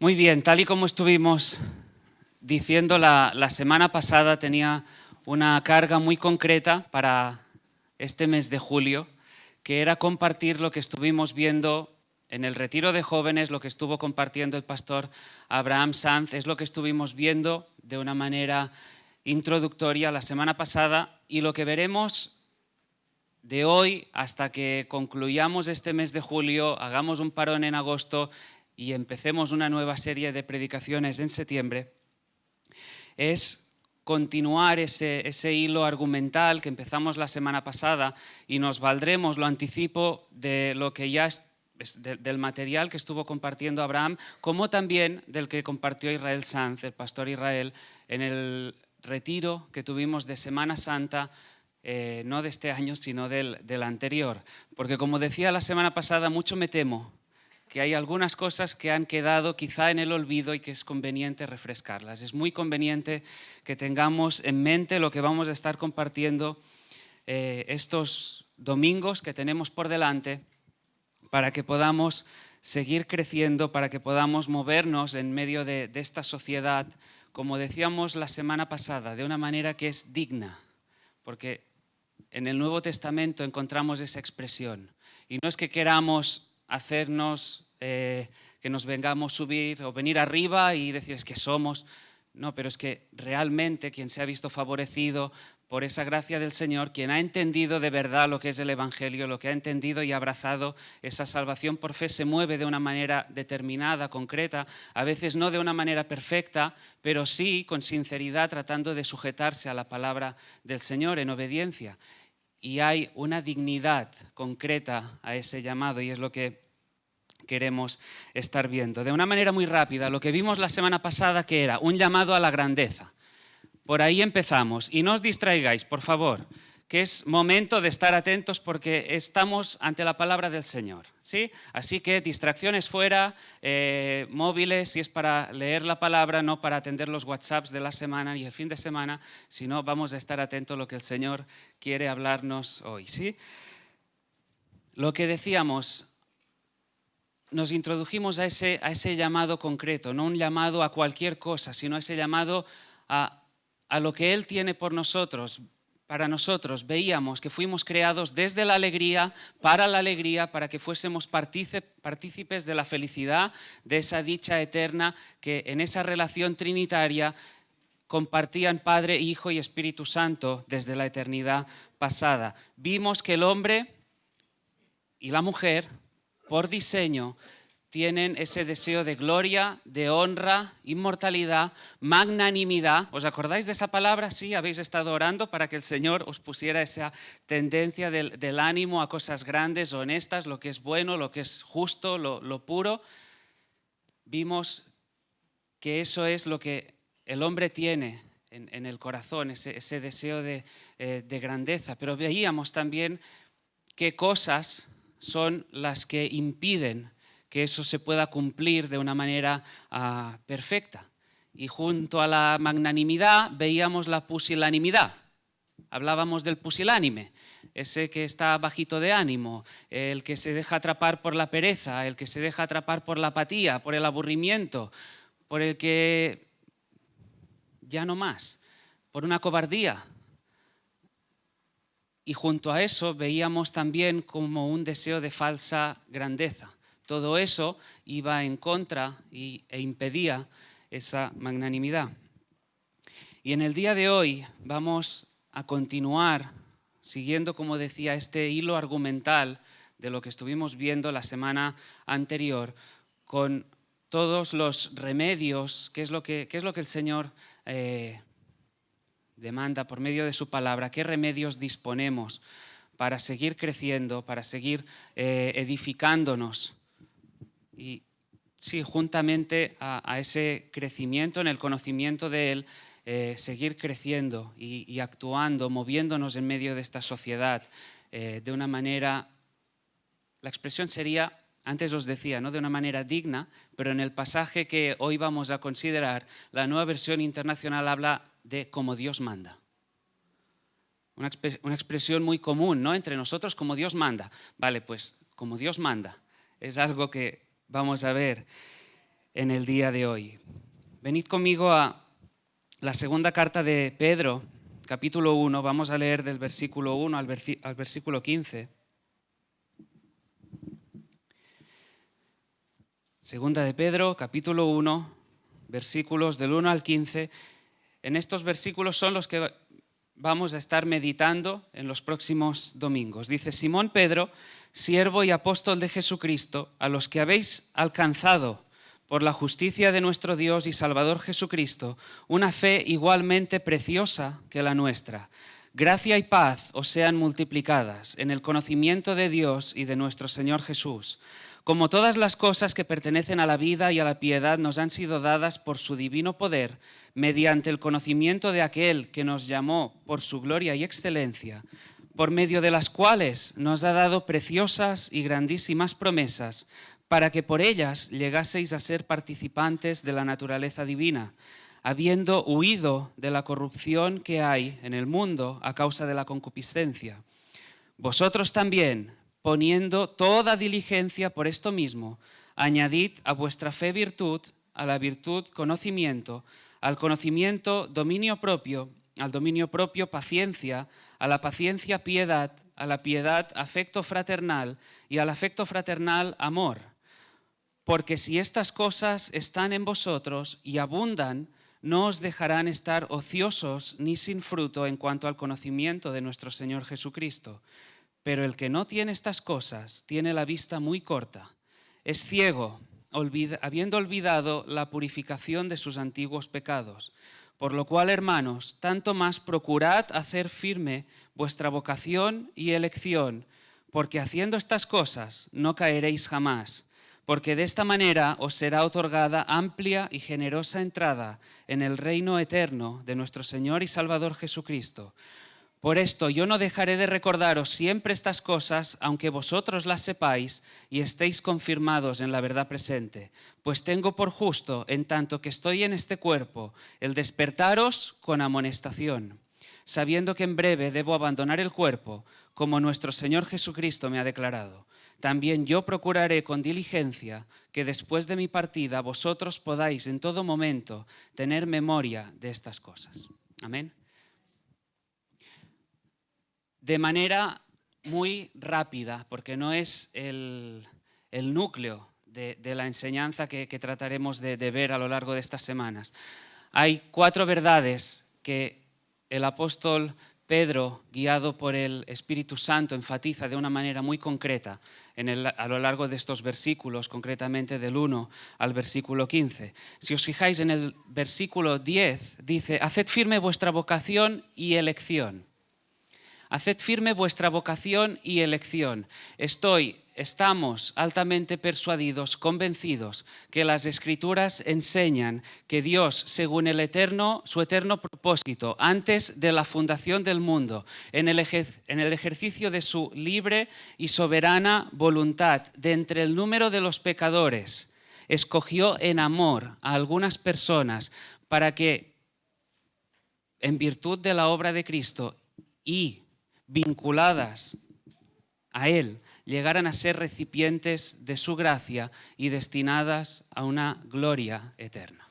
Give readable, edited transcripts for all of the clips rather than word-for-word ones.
Muy bien, tal y como estuvimos diciendo la semana pasada, tenía una carga muy concreta para este mes de julio, que era compartir lo que estuvimos viendo en el retiro de jóvenes, lo que estuvo compartiendo el pastor Abraham Sanz, es lo que estuvimos viendo de una manera introductoria la semana pasada, y lo que veremos de hoy hasta que concluyamos este mes de julio, hagamos un parón en agosto y empecemos una nueva serie de predicaciones en septiembre, es continuar ese hilo argumental que empezamos la semana pasada, y nos valdremos, lo anticipo, de lo que ya del material que estuvo compartiendo Abraham, como también del que compartió Israel Sanz, el pastor Israel, en el retiro que tuvimos de Semana Santa, no de este año, sino del anterior. Porque, como decía la semana pasada, mucho me temo que hay algunas cosas que han quedado quizá en el olvido y que es conveniente refrescarlas. Es muy conveniente que tengamos en mente lo que vamos a estar compartiendo estos domingos que tenemos por delante, para que podamos seguir creciendo, para que podamos movernos en medio de esta sociedad, como decíamos la semana pasada, de una manera que es digna, porque en el Nuevo Testamento encontramos esa expresión. Y no es que queramos hacernos, que nos vengamos a subir o venir arriba y decir es que somos. No, pero es que realmente quien se ha visto favorecido por esa gracia del Señor, quien ha entendido de verdad lo que es el Evangelio, lo que ha entendido y abrazado esa salvación por fe, se mueve de una manera determinada, concreta, a veces no de una manera perfecta, pero sí con sinceridad, tratando de sujetarse a la palabra del Señor en obediencia. Y hay una dignidad concreta a ese llamado, y es lo que queremos estar viendo. De una manera muy rápida, lo que vimos la semana pasada, que era un llamado a la grandeza. Por ahí empezamos. Y no os distraigáis, por favor, que es momento de estar atentos porque estamos ante la palabra del Señor, ¿sí? Así que distracciones fuera, móviles, si es para leer la palabra, no para atender los WhatsApps de la semana y el fin de semana, sino vamos a estar atentos a lo que el Señor quiere hablarnos hoy, ¿sí? Lo que decíamos, nos introdujimos a ese llamado concreto, no un llamado a cualquier cosa, sino a ese llamado a lo que Él tiene por nosotros. Para nosotros veíamos que fuimos creados desde la alegría, para que fuésemos partícipes de la felicidad, de esa dicha eterna que en esa relación trinitaria compartían Padre, Hijo y Espíritu Santo desde la eternidad pasada. Vimos que el hombre y la mujer, por diseño, tienen ese deseo de gloria, de honra, inmortalidad, magnanimidad. ¿Os acordáis de esa palabra? Sí, habéis estado orando para que el Señor os pusiera esa tendencia del ánimo a cosas grandes, honestas, lo que es bueno, lo que es justo, lo puro. Vimos que eso es lo que el hombre tiene en el corazón, ese deseo de grandeza. Pero veíamos también qué cosas son las que impiden que eso se pueda cumplir de una manera perfecta. Y junto a la magnanimidad veíamos la pusilanimidad. Hablábamos del pusilánime, ese que está bajito de ánimo, el que se deja atrapar por la pereza, el que se deja atrapar por la apatía, por el aburrimiento, por el que ya no más, por una cobardía. Y junto a eso veíamos también como un deseo de falsa grandeza. Todo eso iba en contra e impedía esa magnanimidad. Y en el día de hoy vamos a continuar siguiendo, como decía, este hilo argumental de lo que estuvimos viendo la semana anterior, con todos los remedios, qué es lo que el Señor demanda por medio de su palabra, qué remedios disponemos para seguir creciendo, para seguir edificándonos. Y sí, juntamente a ese crecimiento en el conocimiento de Él, seguir creciendo y actuando, moviéndonos en medio de esta sociedad de una manera, la expresión sería, antes os decía, ¿no?, de una manera digna, pero en el pasaje que hoy vamos a considerar, la Nueva Versión Internacional habla de como Dios manda. Una expresión muy común, ¿no?, entre nosotros, como Dios manda. Vale, pues como Dios manda es algo que vamos a ver. en el día de hoy. Venid conmigo a la segunda carta de Pedro, capítulo 1. Vamos a leer del versículo 1 al versículo 15. Segunda de Pedro, capítulo 1, versículos del 1 al 15. En estos versículos son los que vamos a estar meditando en los próximos domingos. Dice: Simón Pedro, siervo y apóstol de Jesucristo, a los que habéis alcanzado por la justicia de nuestro Dios y Salvador Jesucristo una fe igualmente preciosa que la nuestra. Gracia y paz os sean multiplicadas en el conocimiento de Dios y de nuestro Señor Jesús. Como todas las cosas que pertenecen a la vida y a la piedad nos han sido dadas por su divino poder, mediante el conocimiento de aquel que nos llamó por su gloria y excelencia, por medio de las cuales nos ha dado preciosas y grandísimas promesas, para que por ellas llegaseis a ser participantes de la naturaleza divina, habiendo huido de la corrupción que hay en el mundo a causa de la concupiscencia. Vosotros también, poniendo toda diligencia por esto mismo, añadid a vuestra fe virtud, a la virtud conocimiento, al conocimiento dominio propio, al dominio propio paciencia, a la paciencia piedad, a la piedad afecto fraternal y al afecto fraternal amor. Porque si estas cosas están en vosotros y abundan, no os dejarán estar ociosos ni sin fruto en cuanto al conocimiento de nuestro Señor Jesucristo. Pero el que no tiene estas cosas tiene la vista muy corta, es ciego, habiendo olvidado la purificación de sus antiguos pecados. Por lo cual, hermanos, tanto más procurad hacer firme vuestra vocación y elección, porque haciendo estas cosas no caeréis jamás, porque de esta manera os será otorgada amplia y generosa entrada en el reino eterno de nuestro Señor y Salvador Jesucristo. Por esto yo no dejaré de recordaros siempre estas cosas, aunque vosotros las sepáis y estéis confirmados en la verdad presente, pues tengo por justo, en tanto que estoy en este cuerpo, el despertaros con amonestación, sabiendo que en breve debo abandonar el cuerpo, como nuestro Señor Jesucristo me ha declarado. También yo procuraré con diligencia que después de mi partida vosotros podáis en todo momento tener memoria de estas cosas. Amén. De manera muy rápida, porque no es el núcleo de la enseñanza que trataremos de ver a lo largo de estas semanas. Hay 4 verdades que el apóstol Pedro, guiado por el Espíritu Santo, enfatiza de una manera muy concreta a lo largo de estos versículos, concretamente del 1 al versículo 15. Si os fijáis en el versículo 10, dice: haced firme vuestra vocación y elección. Haced firme vuestra vocación y elección. Estamos altamente persuadidos, convencidos, que las Escrituras enseñan que Dios, según su eterno propósito, antes de la fundación del mundo, en el ejercicio de su libre y soberana voluntad, de entre el número de los pecadores, escogió en amor a algunas personas para que, en virtud de la obra de Cristo y vinculadas a Él, llegaran a ser recipientes de su gracia y destinadas a una gloria eterna.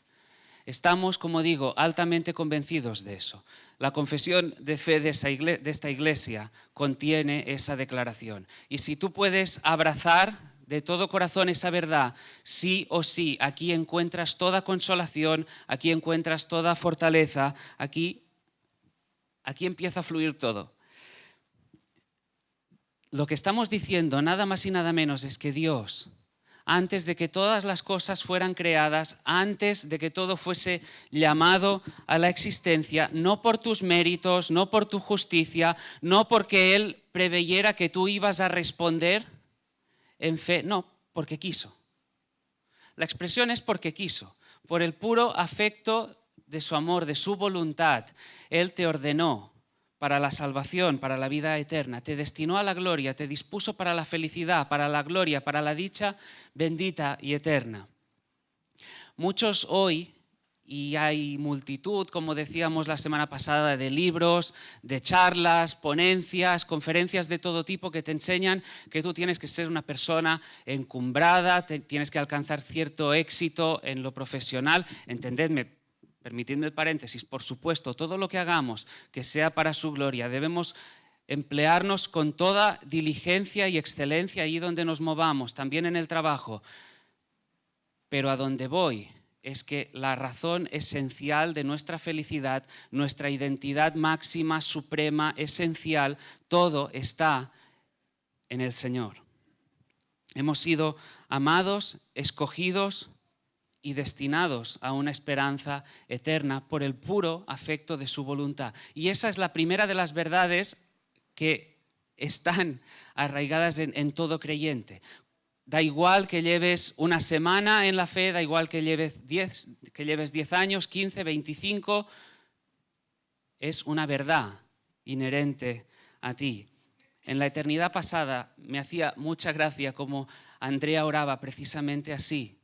Estamos, como digo, altamente convencidos de eso. La confesión de fe de esta iglesia contiene esa declaración. Y si tú puedes abrazar de todo corazón esa verdad, sí o sí, aquí encuentras toda consolación, aquí encuentras toda fortaleza, aquí empieza a fluir todo. Lo que estamos diciendo, nada más y nada menos, es que Dios, antes de que todas las cosas fueran creadas, antes de que todo fuese llamado a la existencia, no por tus méritos, no por tu justicia, no porque Él preveyera que tú ibas a responder en fe, no, porque quiso. La expresión es porque quiso, por el puro afecto de su amor, de su voluntad. Él te ordenó para la salvación, para la vida eterna, te destinó a la gloria, te dispuso para la felicidad, para la gloria, para la dicha bendita y eterna. Muchos hoy y hay multitud, como decíamos la semana pasada, de libros, de charlas, ponencias, conferencias de todo tipo que te enseñan que tú tienes que ser una persona encumbrada, tienes que alcanzar cierto éxito en lo profesional. Entendedme, permitidme el paréntesis, por supuesto, todo lo que hagamos que sea para su gloria, debemos emplearnos con toda diligencia y excelencia allí donde nos movamos, también en el trabajo. Pero a donde voy es que la razón esencial de nuestra felicidad, nuestra identidad máxima, suprema, esencial, todo está en el Señor. Hemos sido amados, escogidos y destinados a una esperanza eterna por el puro afecto de su voluntad. Y esa es la primera de las verdades que están arraigadas en todo creyente. Da igual que lleves una semana en la fe, da igual que lleves 10 años, 15, 25, es una verdad inherente a ti. En la eternidad pasada me hacía mucha gracia como Andrea oraba precisamente así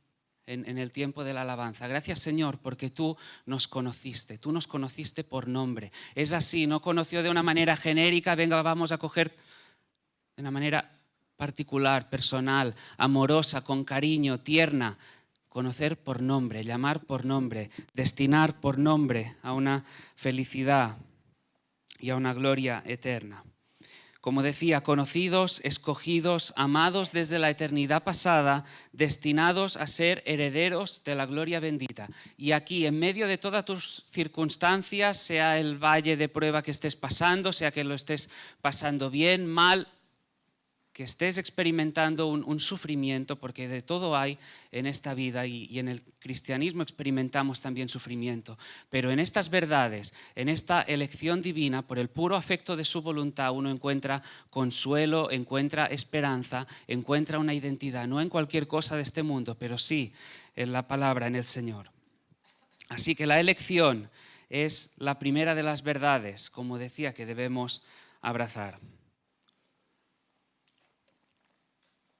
en el tiempo de la alabanza. Gracias, Señor, porque tú nos conociste por nombre. Es así, no conoció de una manera genérica, venga, vamos a coger de una manera particular, personal, amorosa, con cariño, tierna. Conocer por nombre, llamar por nombre, destinar por nombre a una felicidad y a una gloria eterna. Como decía, conocidos, escogidos, amados desde la eternidad pasada, destinados a ser herederos de la gloria bendita. Y aquí, en medio de todas tus circunstancias, sea el valle de prueba que estés pasando, sea que lo estés pasando bien, mal, que estés experimentando un sufrimiento, porque de todo hay en esta vida y en el cristianismo experimentamos también sufrimiento. Pero en estas verdades, en esta elección divina, por el puro afecto de su voluntad, uno encuentra consuelo, encuentra esperanza, encuentra una identidad, no en cualquier cosa de este mundo, pero sí en la palabra, en el Señor. Así que la elección es la primera de las verdades, como decía, que debemos abrazar.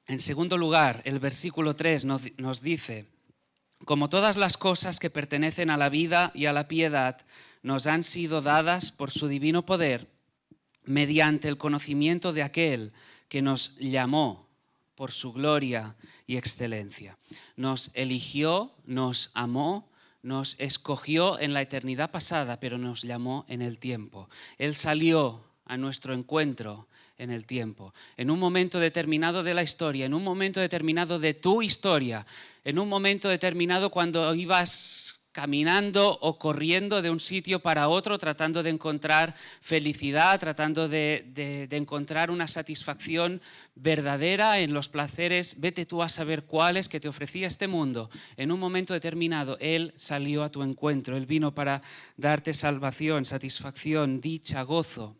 En segundo lugar, el versículo 3 nos dice: como todas las cosas que pertenecen a la vida y a la piedad nos han sido dadas por su divino poder, mediante el conocimiento de aquel que nos llamó por su gloria y excelencia. Nos eligió, nos amó, nos escogió en la eternidad pasada, pero nos llamó en el tiempo. Él salió a nuestro encuentro en el tiempo, en un momento determinado de la historia, en un momento determinado de tu historia, en un momento determinado cuando ibas caminando o corriendo de un sitio para otro, tratando de encontrar felicidad, tratando de encontrar una satisfacción verdadera en los placeres, vete tú a saber cuáles que te ofrecía este mundo. En un momento determinado, Él salió a tu encuentro, Él vino para darte salvación, satisfacción, dicha, gozo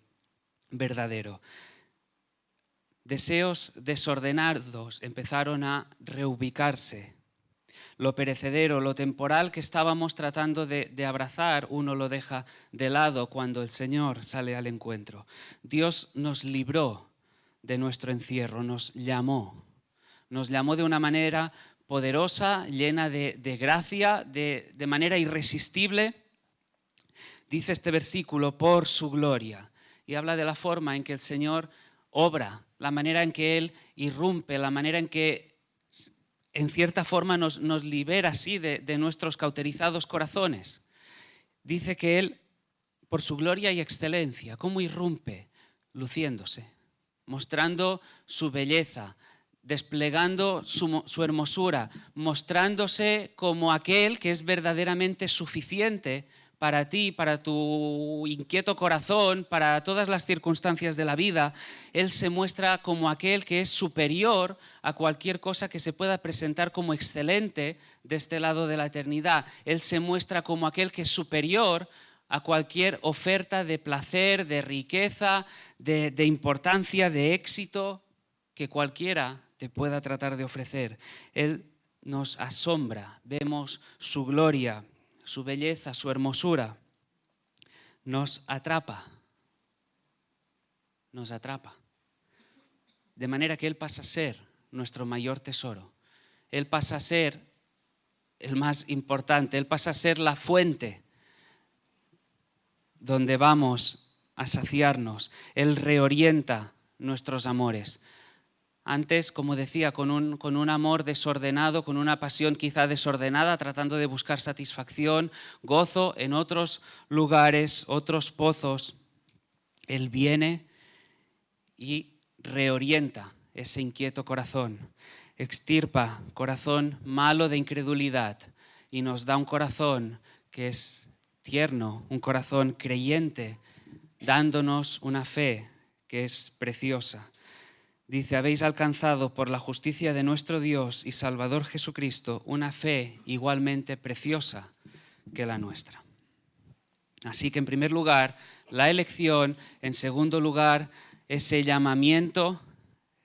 verdadero. Deseos desordenados empezaron a reubicarse. Lo perecedero, lo temporal que estábamos tratando de abrazar, uno lo deja de lado cuando el Señor sale al encuentro. Dios nos libró de nuestro encierro, nos llamó de una manera poderosa, llena de gracia, de manera irresistible. Dice este versículo, por su gloria, y habla de la forma en que el Señor obra, la manera en que Él irrumpe, la manera en que en cierta forma nos libera así de nuestros cauterizados corazones. Dice que Él, por su gloria y excelencia, ¿cómo irrumpe? Luciéndose, mostrando su belleza, desplegando su hermosura, mostrándose como aquel que es verdaderamente suficiente para ti, para tu inquieto corazón, para todas las circunstancias de la vida. Él se muestra como aquel que es superior a cualquier cosa que se pueda presentar como excelente de este lado de la eternidad. Él se muestra como aquel que es superior a cualquier oferta de placer, de riqueza, de importancia, de éxito que cualquiera te pueda tratar de ofrecer. Él nos asombra, vemos su gloria, su belleza, su hermosura, nos atrapa. De manera que Él pasa a ser nuestro mayor tesoro. Él pasa a ser el más importante. Él pasa a ser la fuente donde vamos a saciarnos. Él reorienta nuestros amores. Antes, como decía, con un amor desordenado, con una pasión quizá desordenada, tratando de buscar satisfacción, gozo en otros lugares, otros pozos. Él viene y reorienta ese inquieto corazón, extirpa corazón malo de incredulidad y nos da un corazón que es tierno, un corazón creyente, dándonos una fe que es preciosa. Dice, habéis alcanzado por la justicia de nuestro Dios y Salvador Jesucristo una fe igualmente preciosa que la nuestra. Así que en primer lugar, la elección, en segundo lugar, ese llamamiento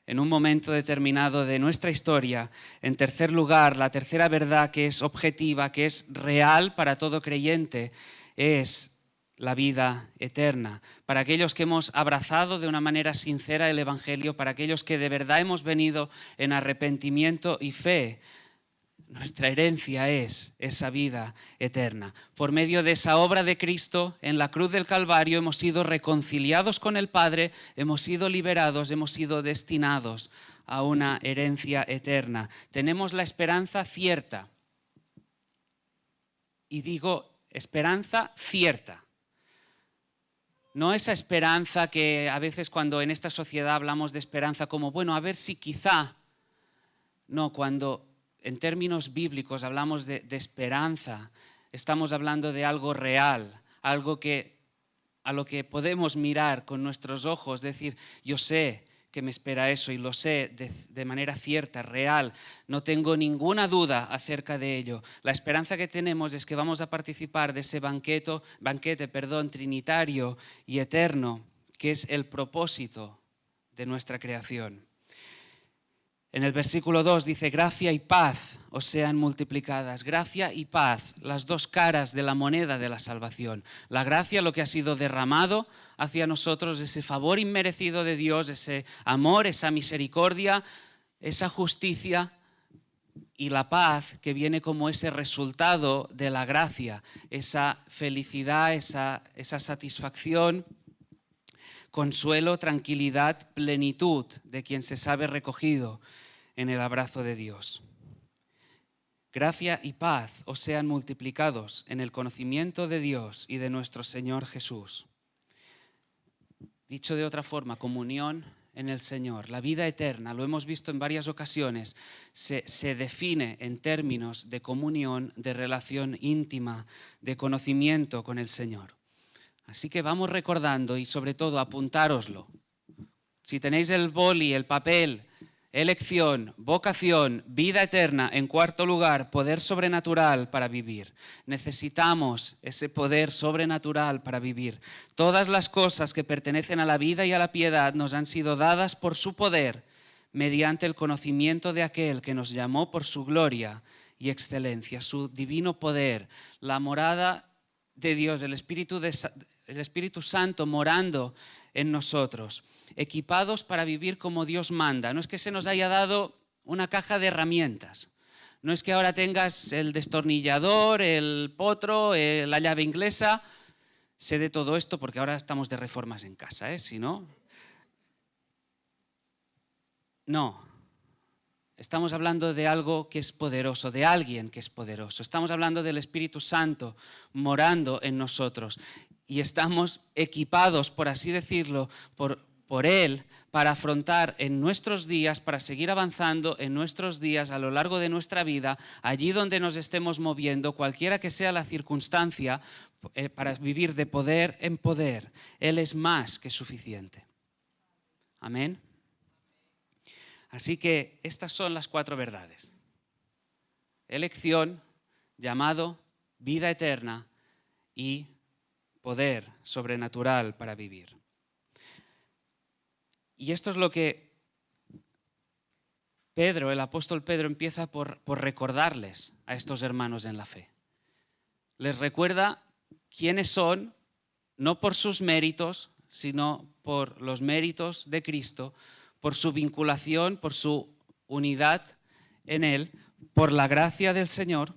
en un momento determinado de nuestra historia. En tercer lugar, la tercera verdad que es objetiva, que es real para todo creyente, es la vida eterna. Para aquellos que hemos abrazado de una manera sincera el Evangelio, para aquellos que de verdad hemos venido en arrepentimiento y fe, nuestra herencia es esa vida eterna. Por medio de esa obra de Cristo en la cruz del Calvario hemos sido reconciliados con el Padre, hemos sido liberados, hemos sido destinados a una herencia eterna. Tenemos la esperanza cierta. Y digo, esperanza cierta. No esa esperanza que a veces cuando en esta sociedad hablamos de esperanza como, bueno, a ver si quizá. No, cuando en términos bíblicos hablamos de esperanza, estamos hablando de algo real, algo a lo que podemos mirar con nuestros ojos, decir, yo sé que me espera eso y lo sé de manera cierta, real, no tengo ninguna duda acerca de ello. La esperanza que tenemos es que vamos a participar de ese banquete trinitario y eterno, que es el propósito de nuestra creación. En el versículo 2 dice, gracia y paz os sean multiplicadas. Gracia y paz, las dos caras de la moneda de la salvación. La gracia, lo que ha sido derramado hacia nosotros, ese favor inmerecido de Dios, ese amor, esa misericordia, esa justicia, y la paz que viene como ese resultado de la gracia, esa felicidad, esa satisfacción, consuelo, tranquilidad, plenitud de quien se sabe recogido en el abrazo de Dios. Gracia y paz os sean multiplicados en el conocimiento de Dios y de nuestro Señor Jesús. Dicho de otra forma, comunión en el Señor. La vida eterna, lo hemos visto en varias ocasiones, se define en términos de comunión, de relación íntima, de conocimiento con el Señor. Así que vamos recordando y sobre todo apuntároslo. Si tenéis el boli, el papel, elección, vocación, vida eterna, en cuarto lugar, poder sobrenatural para vivir. Necesitamos ese poder sobrenatural para vivir. Todas las cosas que pertenecen a la vida y a la piedad nos han sido dadas por su poder, mediante el conocimiento de aquel que nos llamó por su gloria y excelencia, su divino poder, la morada de Dios, el Espíritu Santo morando en nosotros, equipados para vivir como Dios manda. No es que se nos haya dado una caja de herramientas. No es que ahora tengas el destornillador, el potro, la llave inglesa. Sé de todo esto porque ahora estamos de reformas en casa, Si no... No. Estamos hablando de algo que es poderoso, de alguien que es poderoso. Estamos hablando del Espíritu Santo morando en nosotros. Y estamos equipados, por así decirlo, por Él para afrontar en nuestros días, para seguir avanzando en nuestros días a lo largo de nuestra vida, allí donde nos estemos moviendo, cualquiera que sea la circunstancia, para vivir de poder en poder. Él es más que suficiente. Amén. Así que estas son las 4 verdades. Elección, llamado, vida eterna y poder sobrenatural para vivir. Y esto es lo que Pedro, el apóstol Pedro, empieza por recordarles a estos hermanos en la fe. Les recuerda quiénes son, no por sus méritos, sino por los méritos de Cristo, por su vinculación, por su unidad en Él, por la gracia del Señor,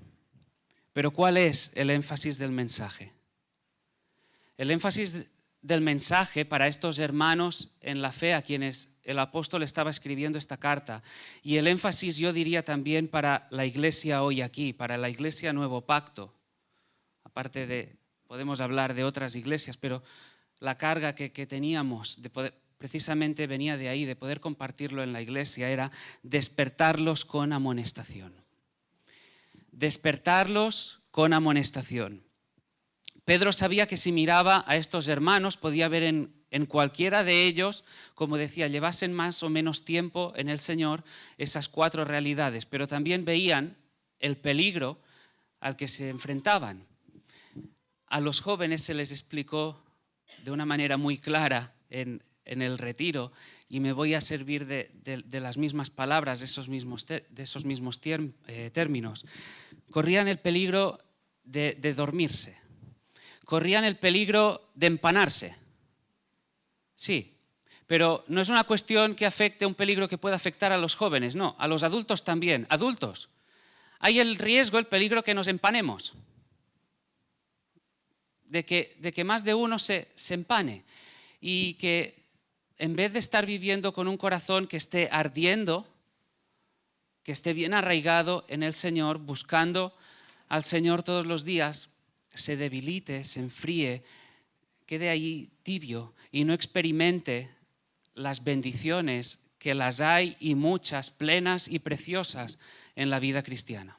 Pero ¿cuál es el énfasis del mensaje? El énfasis del mensaje para estos hermanos en la fe a quienes el apóstol estaba escribiendo esta carta, y el énfasis yo diría también para la iglesia hoy aquí, para la iglesia Nuevo Pacto, aparte de, podemos hablar de otras iglesias, pero la carga que teníamos de poder, precisamente venía de ahí, de poder compartirlo en la iglesia, era despertarlos con amonestación. Despertarlos con amonestación. Pedro sabía que si miraba a estos hermanos podía ver en cualquiera de ellos, como decía, llevasen más o menos tiempo en el Señor, esas 4 realidades, pero también veían el peligro al que se enfrentaban. A los jóvenes se les explicó de una manera muy clara en el retiro, y me voy a servir de las mismas palabras, de esos mismos términos. Corrían el peligro de dormirse. Corrían el peligro de empanarse. Sí, pero no es una cuestión que afecte, un peligro que pueda afectar a los jóvenes, no, a los adultos también. Adultos, hay el riesgo, el peligro que nos empanemos, de que más de uno se empane y que en vez de estar viviendo con un corazón que esté ardiendo, que esté bien arraigado en el Señor, buscando al Señor todos los días, se debilite, se enfríe, quede ahí tibio y no experimente las bendiciones que las hay, y muchas, plenas y preciosas en la vida cristiana.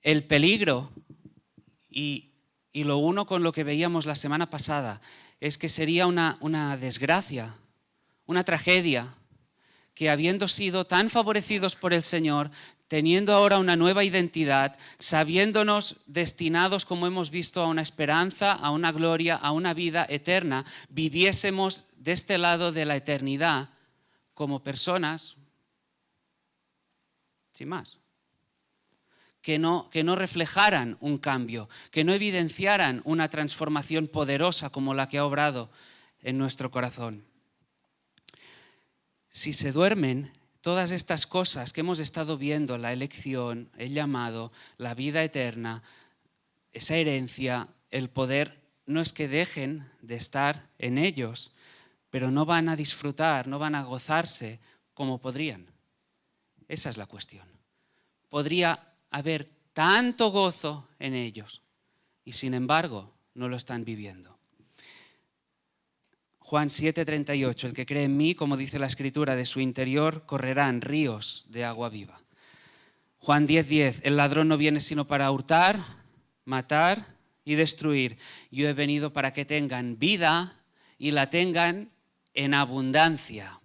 El peligro, y lo uno con lo que veíamos la semana pasada, es que sería una desgracia, una tragedia, que habiendo sido tan favorecidos por el Señor, teniendo ahora una nueva identidad, sabiéndonos destinados, como hemos visto, a una esperanza, a una gloria, a una vida eterna, viviésemos de este lado de la eternidad como personas sin más, que no reflejaran un cambio, que no evidenciaran una transformación poderosa como la que ha obrado en nuestro corazón. Si se duermen, todas estas cosas que hemos estado viendo, la elección, el llamado, la vida eterna, esa herencia, el poder, no es que dejen de estar en ellos, pero no van a disfrutar, no van a gozarse como podrían. Esa es la cuestión. Podría haber tanto gozo en ellos y sin embargo no lo están viviendo. Juan 7:38, el que cree en mí, como dice la Escritura, de su interior correrán ríos de agua viva. Juan 10:10, el ladrón no viene sino para hurtar, matar y destruir. Yo he venido para que tengan vida y la tengan en abundancia.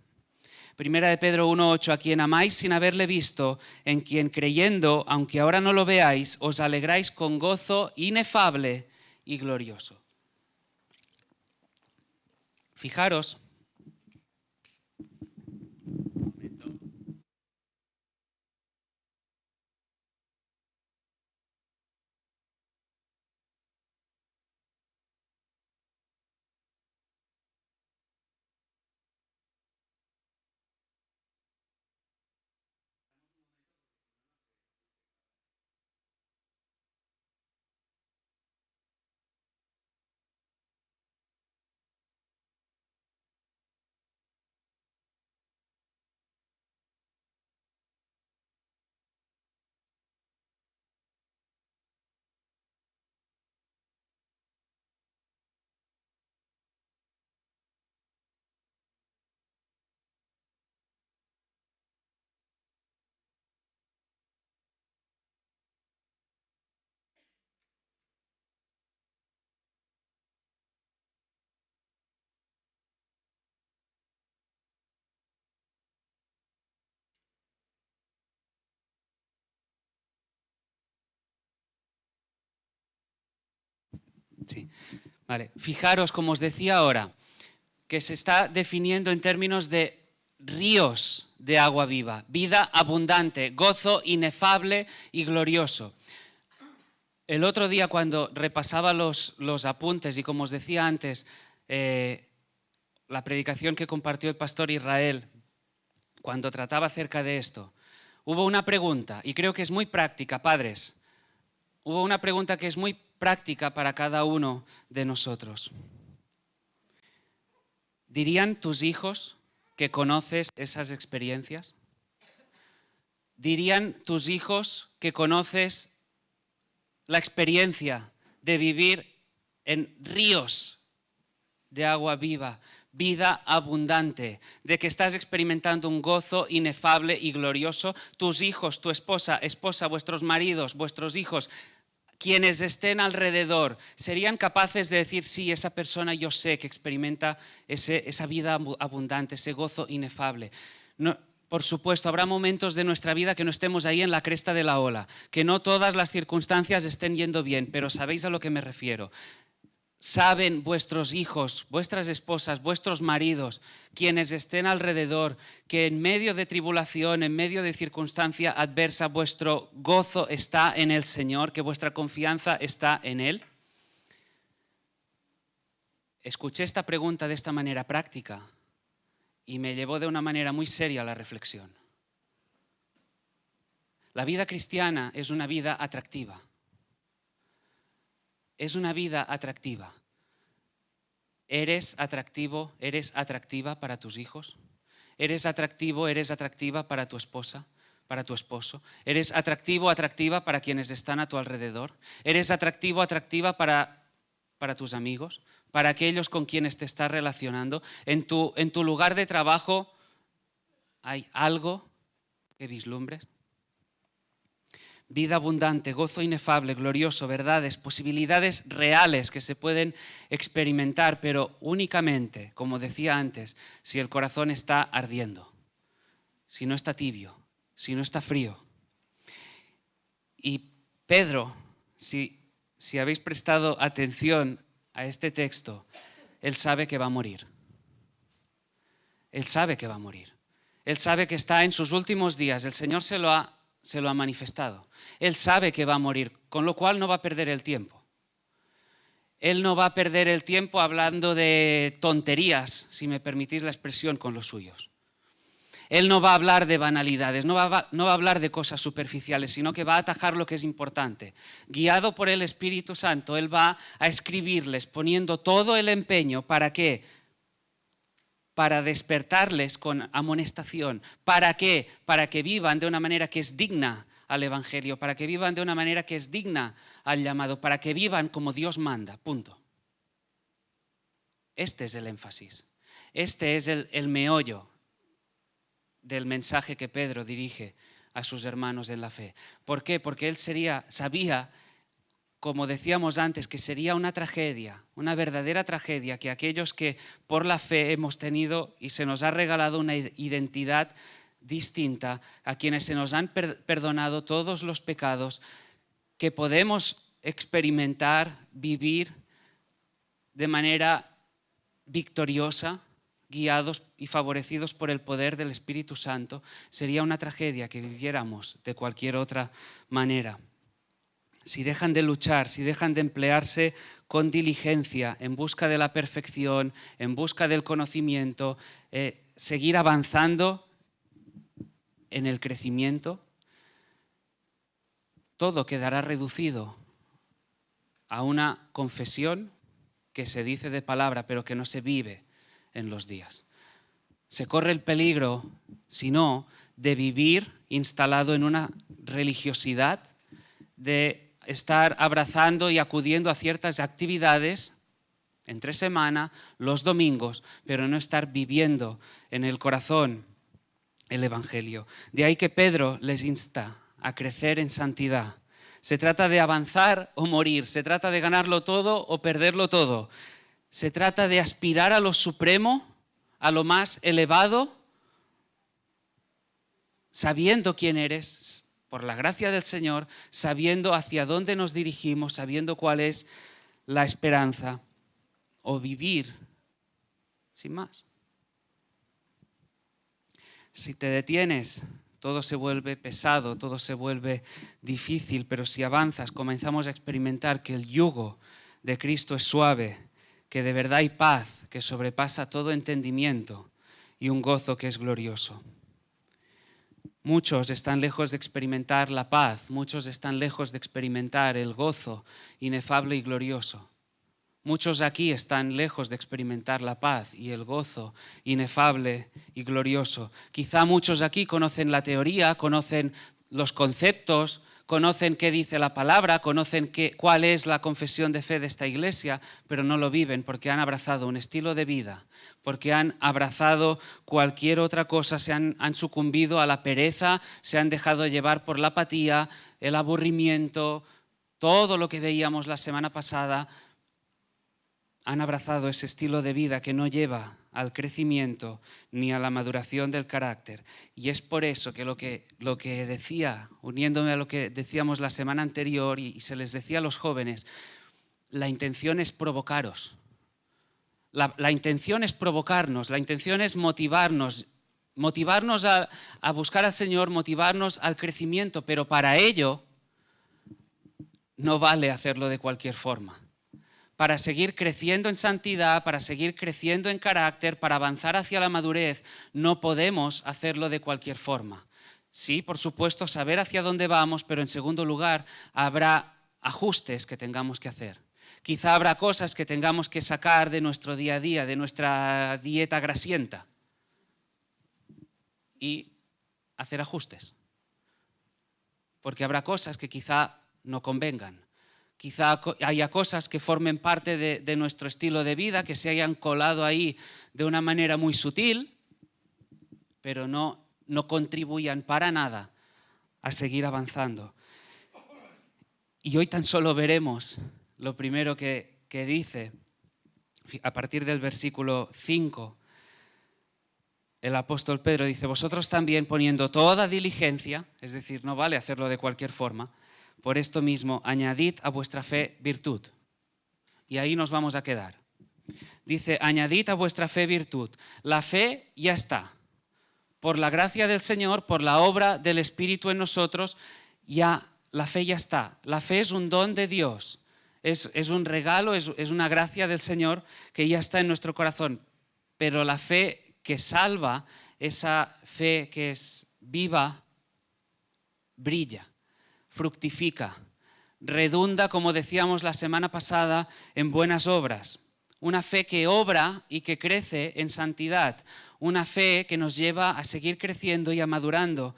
Primera de Pedro 1:8, a quien amáis sin haberle visto, en quien creyendo, aunque ahora no lo veáis, os alegráis con gozo inefable y glorioso. Fijaros, sí, vale. Fijaros, como os decía ahora, que se está definiendo en términos de ríos de agua viva, vida abundante, gozo inefable y glorioso. El otro día, cuando repasaba los apuntes y, como os decía antes, la predicación que compartió el pastor Israel, cuando trataba acerca de esto, hubo una pregunta, y creo que es muy práctica, padres. hubo una pregunta que es muy práctica para cada uno de nosotros. ¿Dirían tus hijos que conoces esas experiencias? ¿Dirían tus hijos que conoces la experiencia de vivir en ríos de agua viva, vida abundante, de que estás experimentando un gozo inefable y glorioso? Tus hijos, tu esposa, vuestros maridos, vuestros hijos, quienes estén alrededor, ¿serían capaces de decir, sí, esa persona yo sé que experimenta esa vida abundante, ese gozo inefable? No, por supuesto, habrá momentos de nuestra vida que no estemos ahí en la cresta de la ola, que no todas las circunstancias estén yendo bien, pero ¿sabéis a lo que me refiero? ¿Saben vuestros hijos, vuestras esposas, vuestros maridos, quienes estén alrededor, que en medio de tribulación, en medio de circunstancia adversa, vuestro gozo está en el Señor, que vuestra confianza está en Él? Escuché esta pregunta de esta manera práctica y me llevó de una manera muy seria a la reflexión. La vida cristiana es una vida atractiva. Es una vida atractiva. ¿Eres atractivo, eres atractiva para tus hijos? ¿Eres atractivo, eres atractiva para tu esposa, para tu esposo? ¿Eres atractivo, atractiva para quienes están a tu alrededor? ¿Eres atractivo, atractiva para tus amigos, para aquellos con quienes te estás relacionando? ¿En tu lugar de trabajo hay algo que vislumbres? Vida abundante, gozo inefable, glorioso, verdades, posibilidades reales que se pueden experimentar, pero únicamente, como decía antes, si el corazón está ardiendo, si no está tibio, si no está frío. Y Pedro, si habéis prestado atención a este texto, él sabe que va a morir. Él sabe que va a morir. Él sabe que está en sus últimos días. El Señor se lo ha manifestado. Él sabe que va a morir, con lo cual no va a perder el tiempo. Él no va a perder el tiempo hablando de tonterías, si me permitís la expresión, con los suyos. Él no va a hablar de banalidades, no va a hablar de cosas superficiales, sino que va a atajar lo que es importante. Guiado por el Espíritu Santo, Él va a escribirles poniendo todo el empeño. ¿Para qué? Para despertarles con amonestación. ¿Para qué? Para que vivan de una manera que es digna al Evangelio, para que vivan de una manera que es digna al llamado, para que vivan como Dios manda, punto. Este es el énfasis, este es el meollo del mensaje que Pedro dirige a sus hermanos en la fe. ¿Por qué? Porque él sabía, como decíamos antes, que sería una tragedia, una verdadera tragedia, que aquellos que por la fe hemos tenido y se nos ha regalado una identidad distinta, a quienes se nos han perdonado todos los pecados, que podemos experimentar, vivir de manera victoriosa, guiados y favorecidos por el poder del Espíritu Santo. Sería una tragedia que viviéramos de cualquier otra manera. Si dejan de luchar, si dejan de emplearse con diligencia en busca de la perfección, en busca del conocimiento, seguir avanzando en el crecimiento, todo quedará reducido a una confesión que se dice de palabra, pero que no se vive en los días. Se corre el peligro, si no, de vivir instalado en una religiosidad, de estar abrazando y acudiendo a ciertas actividades entre semana, los domingos, pero no estar viviendo en el corazón el Evangelio. De ahí que Pedro les insta a crecer en santidad. Se trata de avanzar o morir, se trata de ganarlo todo o perderlo todo. Se trata de aspirar a lo supremo, a lo más elevado, sabiendo quién eres, por la gracia del Señor, sabiendo hacia dónde nos dirigimos, sabiendo cuál es la esperanza, o vivir sin más. Si te detienes, todo se vuelve pesado, todo se vuelve difícil, pero si avanzas, comenzamos a experimentar que el yugo de Cristo es suave, que de verdad hay paz, que sobrepasa todo entendimiento y un gozo que es glorioso. Muchos están lejos de experimentar la paz, muchos están lejos de experimentar el gozo inefable y glorioso. Muchos aquí están lejos de experimentar la paz y el gozo inefable y glorioso. Quizá muchos aquí conocen la teoría, conocen los conceptos, conocen qué dice la palabra, conocen cuál es la confesión de fe de esta iglesia, pero no lo viven porque han abrazado un estilo de vida, porque han abrazado cualquier otra cosa, han sucumbido a la pereza, se han dejado llevar por la apatía, el aburrimiento, todo lo que veíamos la semana pasada. Han abrazado ese estilo de vida que no lleva al crecimiento ni a la maduración del carácter. Y es por eso que lo que decía, uniéndome a lo que decíamos la semana anterior y se les decía a los jóvenes, la intención es provocaros. La intención es provocarnos, la intención es motivarnos a buscar al Señor, motivarnos al crecimiento, pero para ello no vale hacerlo de cualquier forma. Para seguir creciendo en santidad, para seguir creciendo en carácter, para avanzar hacia la madurez, no podemos hacerlo de cualquier forma. Sí, por supuesto, saber hacia dónde vamos, pero en segundo lugar, habrá ajustes que tengamos que hacer. Quizá habrá cosas que tengamos que sacar de nuestro día a día, de nuestra dieta grasienta, y hacer ajustes. Porque habrá cosas que quizá no convengan. Quizá haya cosas que formen parte de nuestro estilo de vida, que se hayan colado ahí de una manera muy sutil, pero no contribuyan para nada a seguir avanzando. Y hoy tan solo veremos lo primero que dice, a partir del versículo 5, el apóstol Pedro dice, vosotros también poniendo toda diligencia, es decir, no vale hacerlo de cualquier forma, por esto mismo, añadid a vuestra fe virtud. Y ahí nos vamos a quedar. Dice, añadid a vuestra fe virtud. La fe ya está. Por la gracia del Señor, por la obra del Espíritu en nosotros, ya la fe ya está. La fe es un don de Dios. Es un regalo, es una gracia del Señor que ya está en nuestro corazón. Pero la fe que salva, esa fe que es viva, brilla, fructifica, redunda, como decíamos la semana pasada, en buenas obras. Una fe que obra y que crece en santidad. Una fe que nos lleva a seguir creciendo y a madurando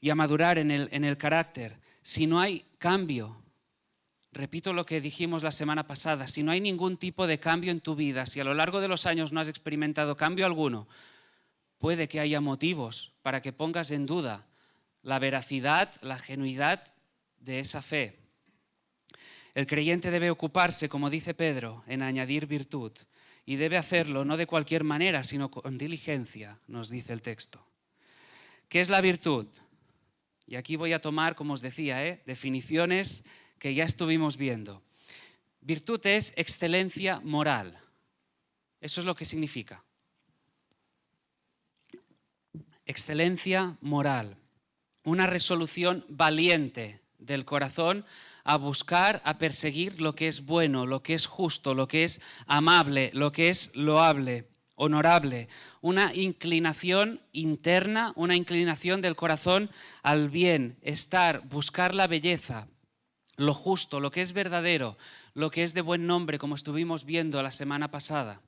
y a madurar en el carácter. Si no hay cambio, repito lo que dijimos la semana pasada, si no hay ningún tipo de cambio en tu vida, si a lo largo de los años no has experimentado cambio alguno, puede que haya motivos para que pongas en duda la veracidad, la genuidad de esa fe. El creyente debe ocuparse, como dice Pedro, en añadir virtud, y debe hacerlo no de cualquier manera, sino con diligencia, nos dice el texto. ¿Qué es la virtud? Y aquí voy a tomar, como os decía, definiciones que ya estuvimos viendo. Virtud es excelencia moral. Eso es lo que significa. Excelencia moral. Una resolución valiente del corazón a buscar, a perseguir lo que es bueno, lo que es justo, lo que es amable, lo que es loable, honorable. Una inclinación interna, una inclinación del corazón al bien, buscar la belleza, lo justo, lo que es verdadero, lo que es de buen nombre, como estuvimos viendo la semana pasada.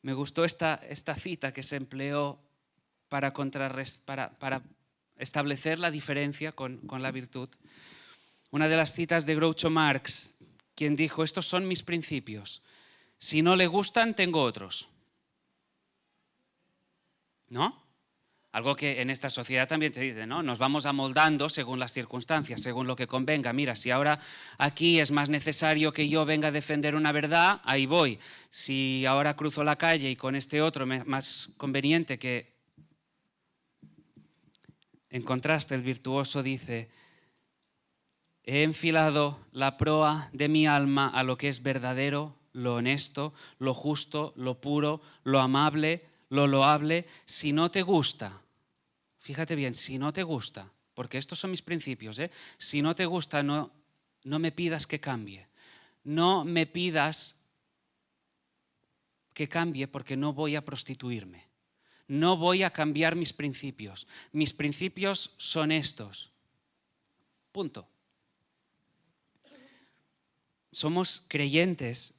Me gustó esta cita que se empleó para establecer la diferencia con la virtud. Una de las citas de Groucho Marx, quien dijo, estos son mis principios. Si no le gustan, tengo otros. ¿No? Algo que en esta sociedad también te dice, ¿no? Nos vamos amoldando según las circunstancias, según lo que convenga. Mira, si ahora aquí es más necesario que yo venga a defender una verdad, ahí voy. Si ahora cruzo la calle y con este otro más conveniente que... En contraste, el virtuoso dice, he enfilado la proa de mi alma a lo que es verdadero, lo honesto, lo justo, lo puro, lo amable, lo loable. Si no te gusta, fíjate bien, si no te gusta, porque estos son mis principios, si no te gusta, no me pidas que cambie. No me pidas que cambie porque no voy a prostituirme. No voy a cambiar mis principios. Mis principios son estos. Punto. Somos creyentes,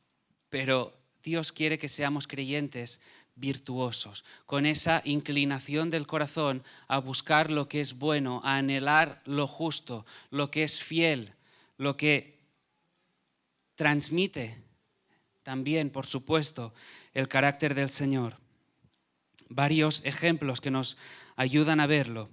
pero Dios quiere que seamos creyentes virtuosos, con esa inclinación del corazón a buscar lo que es bueno, a anhelar lo justo, lo que es fiel, lo que transmite también, por supuesto, el carácter del Señor. Varios ejemplos que nos ayudan a verlo,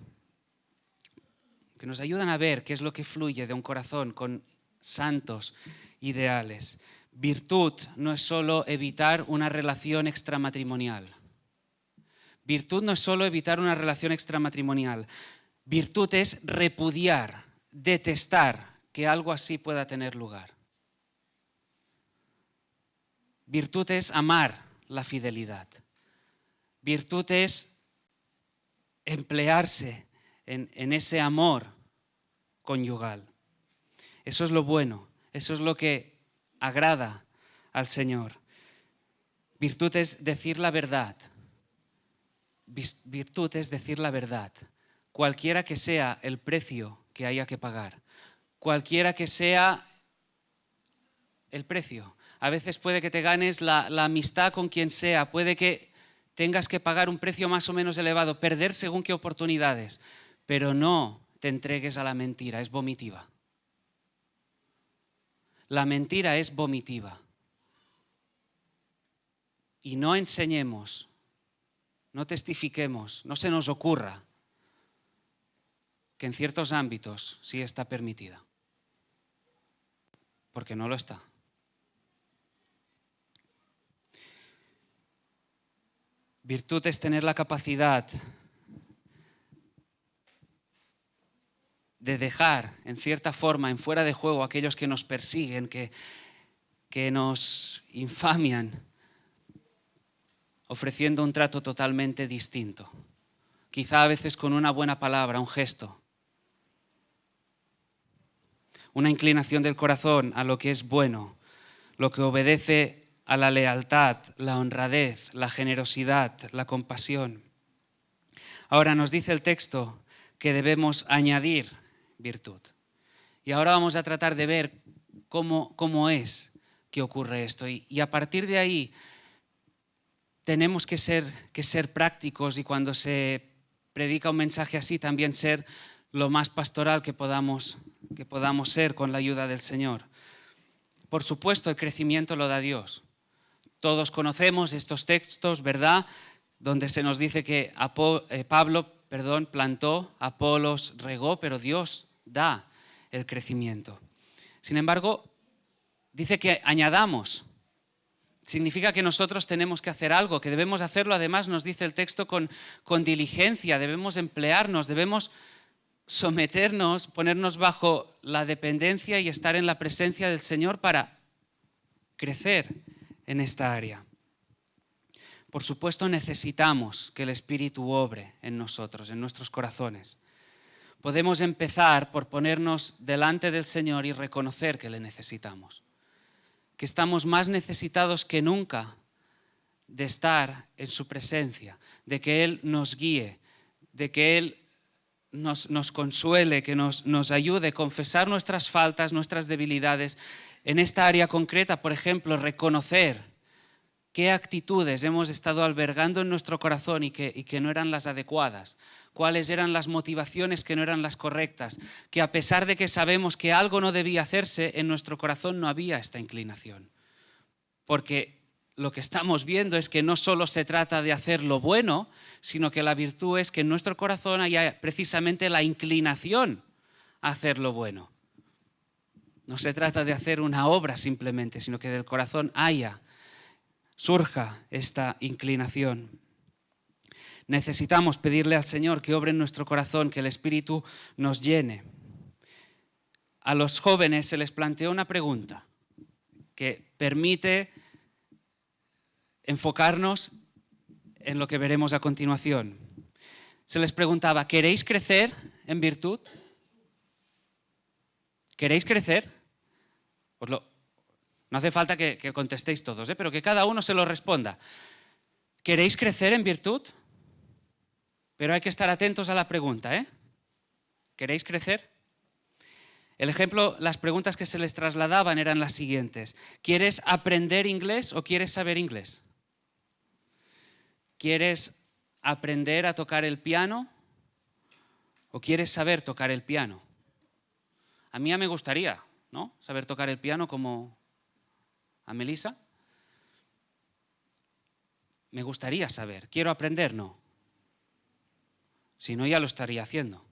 que nos ayudan a ver qué es lo que fluye de un corazón con santos ideales. Virtud no es solo evitar una relación extramatrimonial. Virtud no es solo evitar una relación extramatrimonial. Virtud es repudiar, detestar que algo así pueda tener lugar. Virtud es amar la fidelidad. Virtud es emplearse en ese amor conyugal. Eso es lo bueno, eso es lo que agrada al Señor. Virtud es decir la verdad. Virtud es decir la verdad, cualquiera que sea el precio que haya que pagar, cualquiera que sea el precio. A veces puede que te ganes la amistad con quien sea, puede que tengas que pagar un precio más o menos elevado, perder según qué oportunidades, pero no te entregues a la mentira, es vomitiva. La mentira es vomitiva. Y no enseñemos, no testifiquemos, no se nos ocurra que en ciertos ámbitos sí está permitida, porque no lo está. Virtud es tener la capacidad de dejar, en cierta forma, en fuera de juego a aquellos que nos persiguen, que nos infamian, ofreciendo un trato totalmente distinto. Quizá a veces con una buena palabra, un gesto, una inclinación del corazón a lo que es bueno, lo que obedece a la lealtad, la honradez, la generosidad, la compasión. Ahora nos dice el texto que debemos añadir virtud. Y ahora vamos a tratar de ver cómo es que ocurre esto. Y a partir de ahí tenemos que ser prácticos, y cuando se predica un mensaje así también ser lo más pastoral que podamos ser con la ayuda del Señor. Por supuesto, el crecimiento lo da Dios. Todos conocemos estos textos, ¿verdad?, donde se nos dice que Pablo plantó, Apolos regó, pero Dios da el crecimiento. Sin embargo, dice que añadamos. Significa que nosotros tenemos que hacer algo, que debemos hacerlo, además nos dice el texto, con diligencia, debemos emplearnos, debemos someternos, ponernos bajo la dependencia y estar en la presencia del Señor para crecer en esta área. Por supuesto, necesitamos que el Espíritu obre en nosotros, en nuestros corazones. Podemos empezar por ponernos delante del Señor y reconocer que le necesitamos, que estamos más necesitados que nunca de estar en su presencia, de que Él nos guíe, de que Él nos consuele, que nos ayude a confesar nuestras faltas, nuestras debilidades. En esta área concreta, por ejemplo, reconocer qué actitudes hemos estado albergando en nuestro corazón y que no eran las adecuadas, cuáles eran las motivaciones que no eran las correctas, que a pesar de que sabemos que algo no debía hacerse, en nuestro corazón no había esta inclinación. Porque lo que estamos viendo es que no solo se trata de hacer lo bueno, sino que la virtud es que en nuestro corazón haya precisamente la inclinación a hacer lo bueno. No se trata de hacer una obra simplemente, sino que del corazón surja esta inclinación. Necesitamos pedirle al Señor que obre en nuestro corazón, que el Espíritu nos llene. A los jóvenes se les planteó una pregunta que permite enfocarnos en lo que veremos a continuación. Se les preguntaba: ¿queréis crecer en virtud? ¿Queréis crecer? No hace falta que contestéis todos, pero que cada uno se lo responda. ¿Queréis crecer en virtud? Pero hay que estar atentos a la pregunta, ¿eh? ¿Queréis crecer? El ejemplo, las preguntas que se les trasladaban eran las siguientes. ¿Quieres aprender inglés o quieres saber inglés? ¿Quieres aprender a tocar el piano o quieres saber tocar el piano? A mí ya me gustaría, ¿no? Saber tocar el piano como a Melissa. Me gustaría saber. ¿Quiero aprender? No. Si no, ya lo estaría haciendo.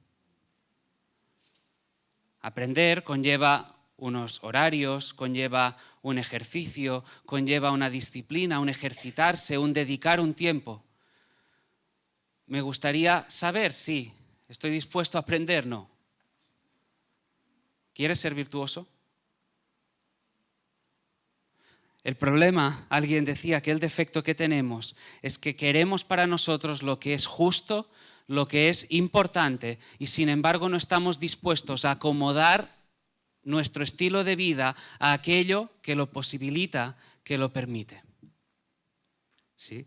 Aprender conlleva unos horarios, conlleva un ejercicio, conlleva una disciplina, un ejercitarse, un dedicar un tiempo. Me gustaría saber, sí. ¿Estoy dispuesto a aprender? No. ¿Quieres ser virtuoso? El problema, alguien decía que el defecto que tenemos es que queremos para nosotros lo que es justo, lo que es importante, y sin embargo no estamos dispuestos a acomodar nuestro estilo de vida a aquello que lo posibilita, que lo permite. ¿Sí?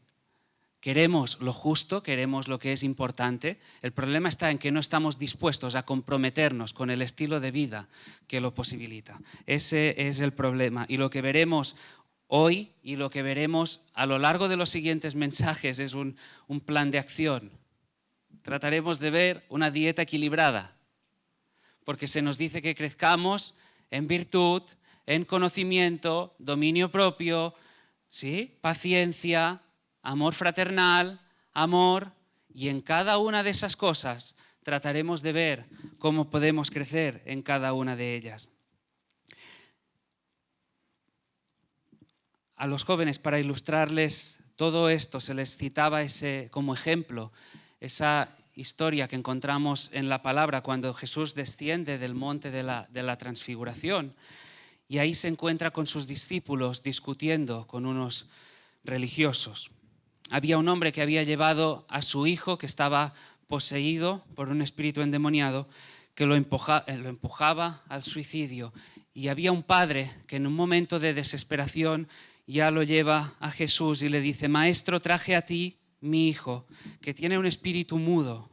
Queremos lo justo, queremos lo que es importante. El problema está en que no estamos dispuestos a comprometernos con el estilo de vida que lo posibilita. Ese es el problema. Y lo que veremos hoy y lo que veremos a lo largo de los siguientes mensajes es un plan de acción. Trataremos de ver una dieta equilibrada, porque se nos dice que crezcamos en virtud, en conocimiento, dominio propio, ¿sí? Paciencia, amor fraternal, amor, y en cada una de esas cosas trataremos de ver cómo podemos crecer en cada una de ellas. A los jóvenes, para ilustrarles todo esto, se les citaba como ejemplo esa historia que encontramos en la palabra cuando Jesús desciende del monte de la transfiguración, y ahí se encuentra con sus discípulos discutiendo con unos religiosos. Había un hombre que había llevado a su hijo que estaba poseído por un espíritu endemoniado que lo empujaba al suicidio, y había un padre que en un momento de desesperación ya lo lleva a Jesús y le dice: Maestro, traje a ti mi hijo, que tiene un espíritu mudo.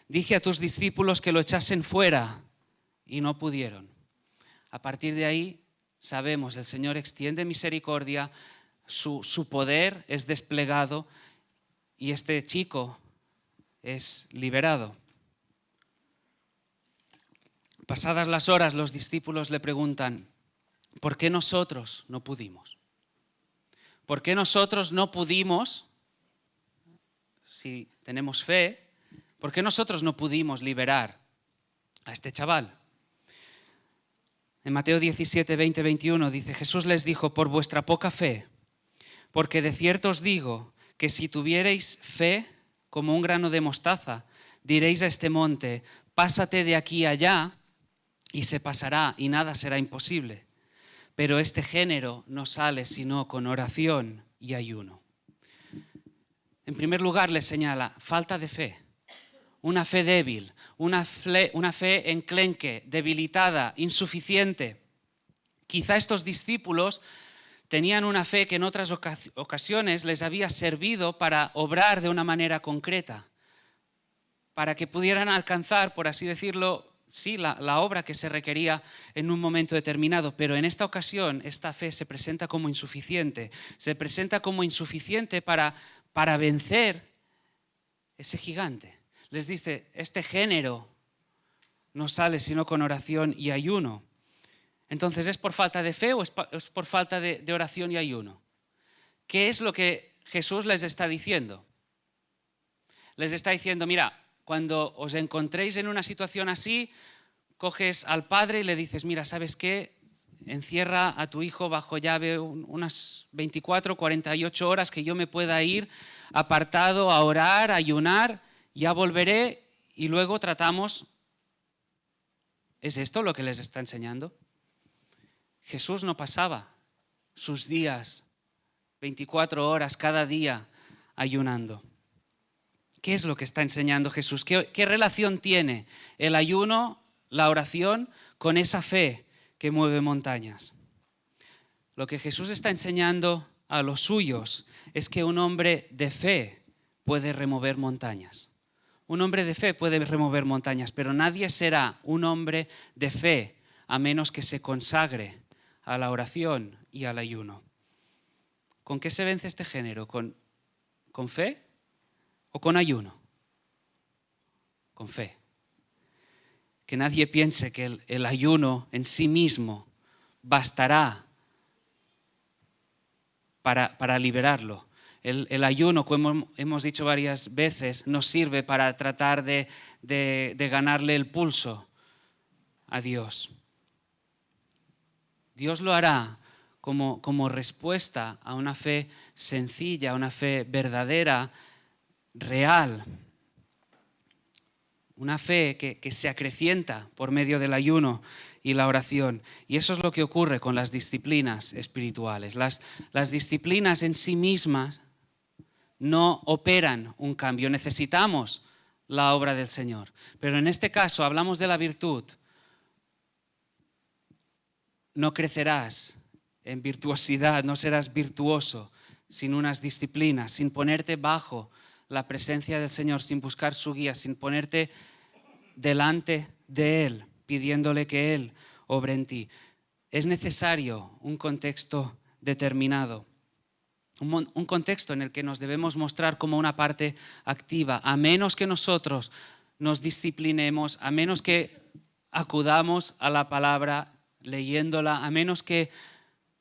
Dije a tus discípulos que lo echasen fuera y no pudieron. A partir de ahí sabemos, el Señor extiende misericordia, su poder es desplegado y este chico es liberado. Pasadas las horas, los discípulos le preguntan: ¿por qué nosotros no pudimos? ¿Por qué nosotros no pudimos, si tenemos fe, por qué nosotros no pudimos liberar a este chaval? En Mateo 17, 20, 21 dice: Jesús les dijo: por vuestra poca fe, porque de cierto os digo que si tuvierais fe como un grano de mostaza, diréis a este monte: pásate de aquí a allá, y se pasará, y nada será imposible. Pero este género no sale sino con oración y ayuno. En primer lugar, les señala falta de fe, una fe débil, una fe enclenque, debilitada, insuficiente. Quizá estos discípulos tenían una fe que en otras ocasiones les había servido para obrar de una manera concreta, para que pudieran alcanzar, por así decirlo, sí, la obra que se requería en un momento determinado, pero en esta ocasión esta fe se presenta como insuficiente. Se presenta como insuficiente para vencer ese gigante. Les dice: este género no sale sino con oración y ayuno. Entonces, ¿es por falta de fe o es por falta de oración y ayuno? ¿Qué es lo que Jesús les está diciendo? Les está diciendo: mira, cuando os encontréis en una situación así, coges al padre y le dices: mira, ¿sabes qué? Encierra a tu hijo bajo llave unas 24, 48 horas, que yo me pueda ir apartado a orar, a ayunar, ya volveré y luego tratamos. ¿Es esto lo que les está enseñando? Jesús no pasaba sus días, 24 horas cada día, ayunando. ¿Qué es lo que está enseñando Jesús? ¿Qué relación tiene el ayuno, la oración, con esa fe que mueve montañas? Lo que Jesús está enseñando a los suyos es que un hombre de fe puede remover montañas. Un hombre de fe puede remover montañas, pero nadie será un hombre de fe a menos que se consagre a la oración y al ayuno. ¿Con qué se vence este género? ¿Con fe o con ayuno? Con fe. Que nadie piense que el ayuno en sí mismo bastará para liberarlo. El ayuno, como hemos dicho varias veces, nos sirve para tratar de ganarle el pulso a Dios. Dios lo hará como respuesta a una fe sencilla, a una fe verdadera, real. Una fe que se acrecienta por medio del ayuno y la oración. Y eso es lo que ocurre con las disciplinas espirituales. Las disciplinas en sí mismas no operan un cambio. Necesitamos la obra del Señor. Pero en este caso hablamos de la virtud. No crecerás en virtuosidad, no serás virtuoso sin unas disciplinas, sin ponerte bajo la presencia del Señor, sin buscar su guía, sin ponerte delante de Él, pidiéndole que Él obre en ti. Es necesario un contexto determinado, un contexto en el que nos debemos mostrar como una parte activa, a menos que nosotros nos disciplinemos, a menos que acudamos a la palabra leyéndola, a menos que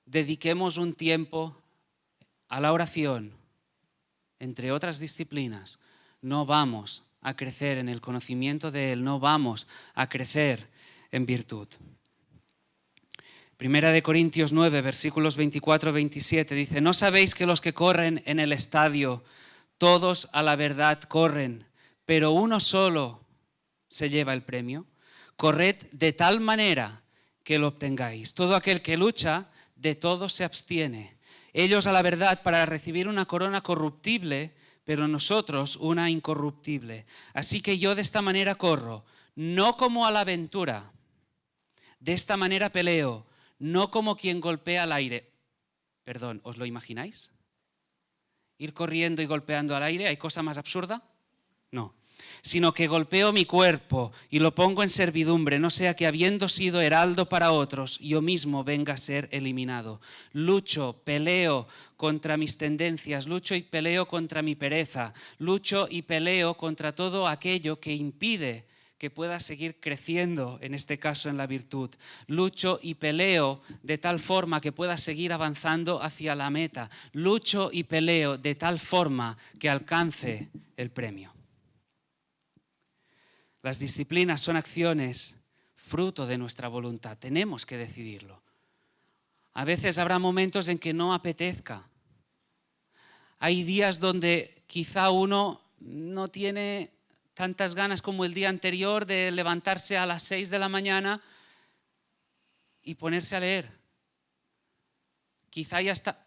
dediquemos un tiempo a la oración, entre otras disciplinas, no vamos a crecer en el conocimiento de Él, no vamos a crecer en virtud. Primera de Corintios 9, versículos 24-27 dice: ¿no sabéis que los que corren en el estadio, todos a la verdad corren, pero uno solo se lleva el premio? Corred de tal manera que lo obtengáis. Todo aquel que lucha, de todo se abstiene. Ellos a la verdad para recibir una corona corruptible, pero nosotros una incorruptible. Así que yo de esta manera corro, no como a la aventura. De esta manera peleo, no como quien golpea al aire. Perdón, ¿os lo imagináis? ¿Ir corriendo y golpeando al aire? ¿Hay cosa más absurda? No. Sino que golpeo mi cuerpo y lo pongo en servidumbre, no sea que habiendo sido heraldo para otros, yo mismo venga a ser eliminado. Lucho, peleo contra mis tendencias, lucho y peleo contra mi pereza, lucho y peleo contra todo aquello que impide que pueda seguir creciendo, en este caso en la virtud. Lucho y peleo de tal forma que pueda seguir avanzando hacia la meta. Lucho y peleo de tal forma que alcance el premio. Las disciplinas son acciones fruto de nuestra voluntad. Tenemos que decidirlo. A veces habrá momentos en que no apetezca. Hay días donde quizá uno no tiene tantas ganas como el día anterior de levantarse a las 6 de la mañana y ponerse a leer. Quizá ya está.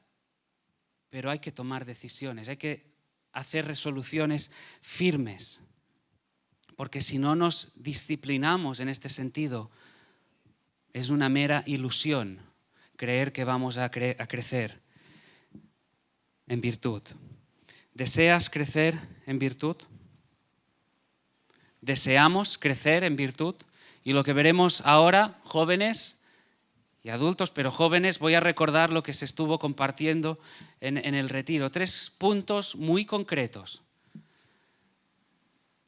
Pero hay que tomar decisiones, hay que hacer resoluciones firmes. Porque si no nos disciplinamos en este sentido, es una mera ilusión creer que vamos a crecer en virtud. ¿Deseas crecer en virtud? ¿Deseamos crecer en virtud? Y lo que veremos ahora, jóvenes y adultos, pero jóvenes, voy a recordar lo que se estuvo compartiendo en el retiro. 3 puntos muy concretos.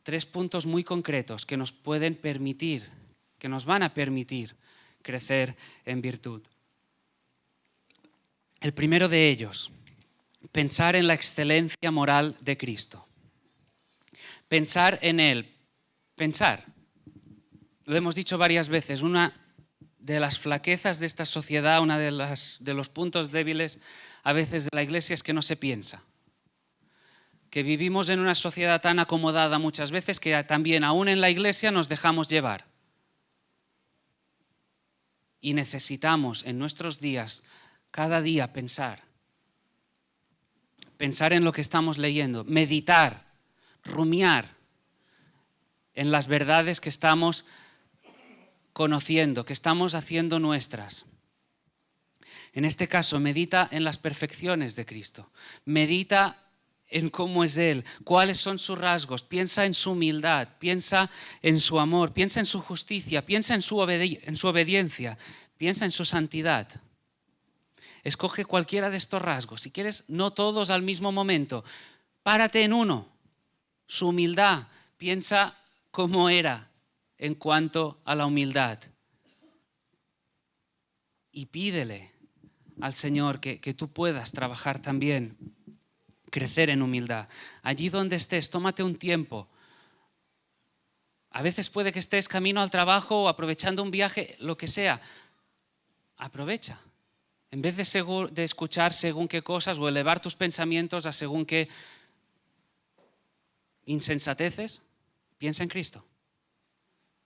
3 puntos muy concretos que nos pueden permitir, que nos van a permitir crecer en virtud. El primero de ellos, pensar en la excelencia moral de Cristo. Pensar en Él. Pensar. Lo hemos dicho varias veces, una de las flaquezas de esta sociedad, una de los puntos débiles a veces de la Iglesia es que no se piensa. Que vivimos en una sociedad tan acomodada muchas veces que también aún en la Iglesia nos dejamos llevar. Y necesitamos en nuestros días, cada día pensar. Pensar en lo que estamos leyendo, meditar, rumiar en las verdades que estamos conociendo, que estamos haciendo nuestras. En este caso, medita en las perfecciones de Cristo. Medita en cómo es Él, cuáles son sus rasgos, piensa en su humildad, piensa en su amor, piensa en su justicia, piensa en su obediencia, piensa en su santidad. Escoge cualquiera de estos rasgos. Si quieres, no todos al mismo momento. Párate en uno. Su humildad. Piensa cómo era en cuanto a la humildad. Y pídele al Señor que tú puedas trabajar también, crecer en humildad. Allí donde estés, tómate un tiempo. A veces puede que estés camino al trabajo o aprovechando un viaje, lo que sea. Aprovecha. En vez de escuchar según qué cosas o elevar tus pensamientos a según qué insensateces, piensa en Cristo.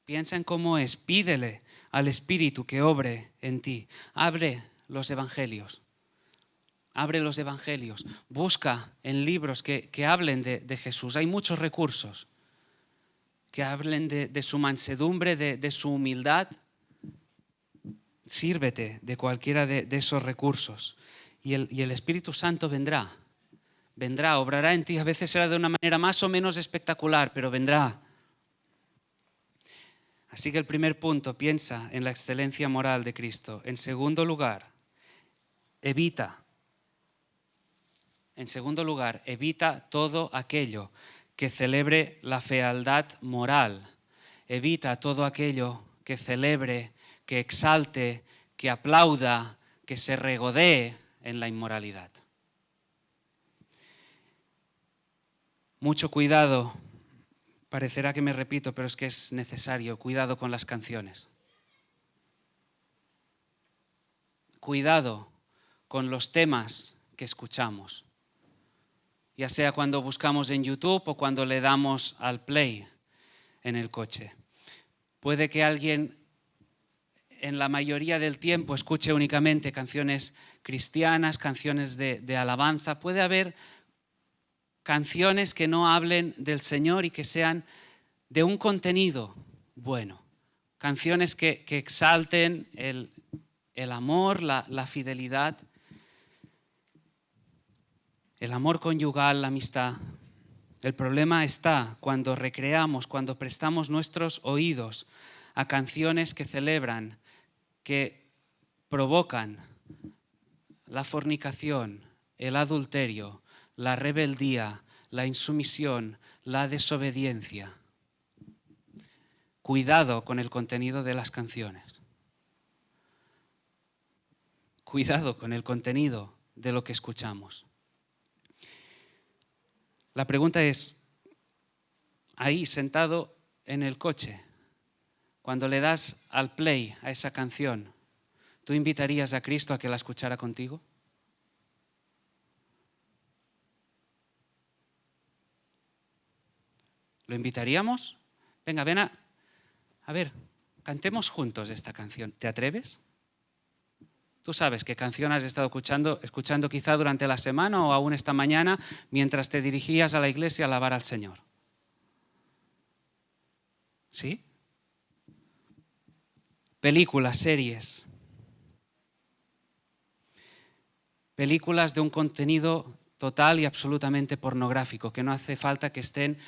Piensa en cómo es. Pídele al Espíritu que obre en ti. Abre los evangelios. Abre los evangelios. Busca en libros que hablen de Jesús. Hay muchos recursos que hablen de su mansedumbre, de su humildad. Sírvete de cualquiera de esos recursos y el Espíritu Santo vendrá, obrará en ti. A veces será de una manera más o menos espectacular, pero vendrá. Así que el primer punto, piensa en la excelencia moral de Cristo. En segundo lugar, evita todo aquello que celebre la fealdad moral. Evita todo aquello que celebre, que exalte, que aplauda, que se regodee en la inmoralidad. Mucho cuidado, parecerá que me repito, pero es que es necesario, cuidado con las canciones. Cuidado con los temas que escuchamos, ya sea cuando buscamos en YouTube o cuando le damos al play en el coche. Puede que alguien en la mayoría del tiempo escuche únicamente canciones cristianas, canciones de alabanza. Puede haber canciones que no hablen del Señor y que sean de un contenido bueno. Canciones que exalten el amor, la fidelidad, el amor conyugal, la amistad. El problema está cuando recreamos, cuando prestamos nuestros oídos a canciones que celebran, que provocan la fornicación, el adulterio, la rebeldía, la insumisión, la desobediencia. Cuidado con el contenido de las canciones. Cuidado con el contenido de lo que escuchamos. La pregunta es, ahí sentado en el coche, cuando le das al play a esa canción, ¿tú invitarías a Cristo a que la escuchara contigo? ¿Lo invitaríamos? Venga, ven a ver, cantemos juntos esta canción. ¿Te atreves? Tú sabes qué canción has estado escuchando quizá durante la semana o aún esta mañana mientras te dirigías a la iglesia a alabar al Señor. ¿Sí? Películas, series. Películas de un contenido total y absolutamente pornográfico, que no hace falta que estén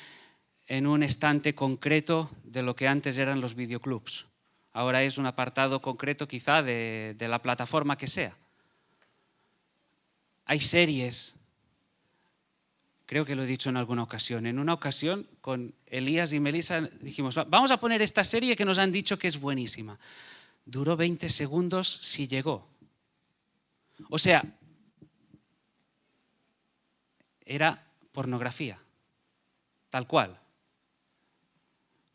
en un estante concreto de lo que antes eran los videoclubs. Ahora es un apartado concreto quizá de la plataforma que sea. Hay series, creo que lo he dicho en alguna ocasión. En una ocasión con Elías y Melissa dijimos, vamos a poner esta serie que nos han dicho que es buenísima. Duró 20 segundos si llegó. O sea, era pornografía, tal cual.